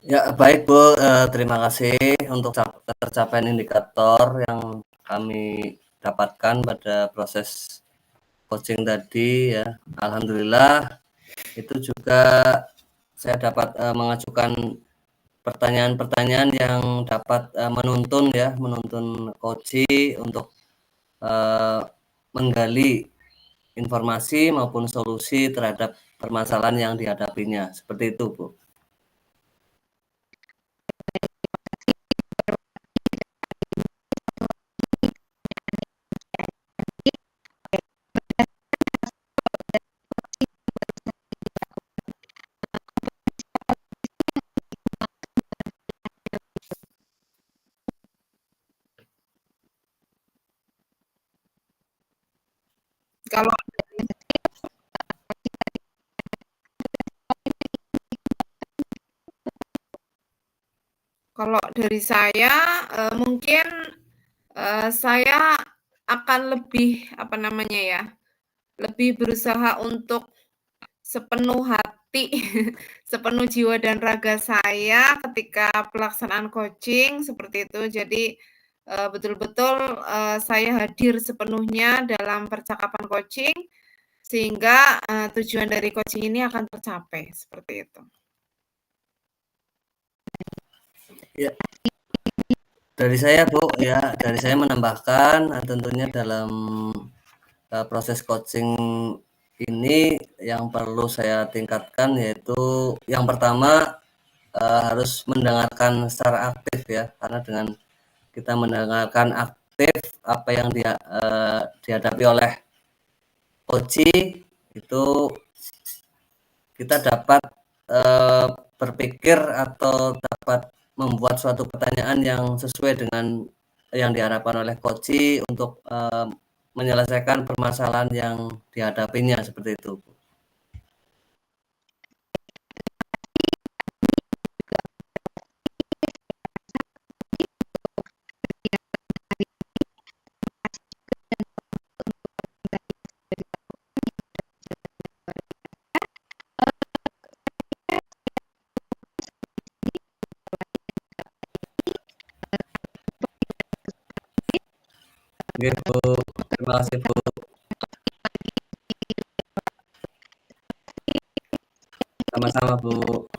Ya, baik Bu, terima kasih untuk tercapaian indikator yang kami dapatkan pada proses coaching tadi ya. Alhamdulillah itu juga saya dapat mengajukan pertanyaan-pertanyaan yang dapat menuntun coach untuk menggali informasi maupun solusi terhadap permasalahan yang dihadapinya. Seperti itu, Bu. Kalau kalau dari saya, mungkin, saya akan lebih, apa namanya ya, lebih berusaha untuk sepenuh hati, sepenuh jiwa dan raga saya ketika pelaksanaan coaching, seperti itu. Jadi, betul-betul, saya hadir sepenuhnya dalam percakapan coaching, sehingga tujuan dari coaching ini akan tercapai seperti itu. Ya, dari saya Bu, ya dari saya menambahkan tentunya dalam proses coaching ini yang perlu saya tingkatkan yaitu yang pertama harus mendengarkan secara aktif ya, karena dengan kita mendengarkan aktif apa yang dihadapi oleh coach itu kita dapat berpikir atau dapat membuat suatu pertanyaan yang sesuai dengan yang diharapkan oleh coach untuk menyelesaikan permasalahan yang dihadapinya seperti itu. Oke Bu, terima kasih Bu. Sama-sama Bu.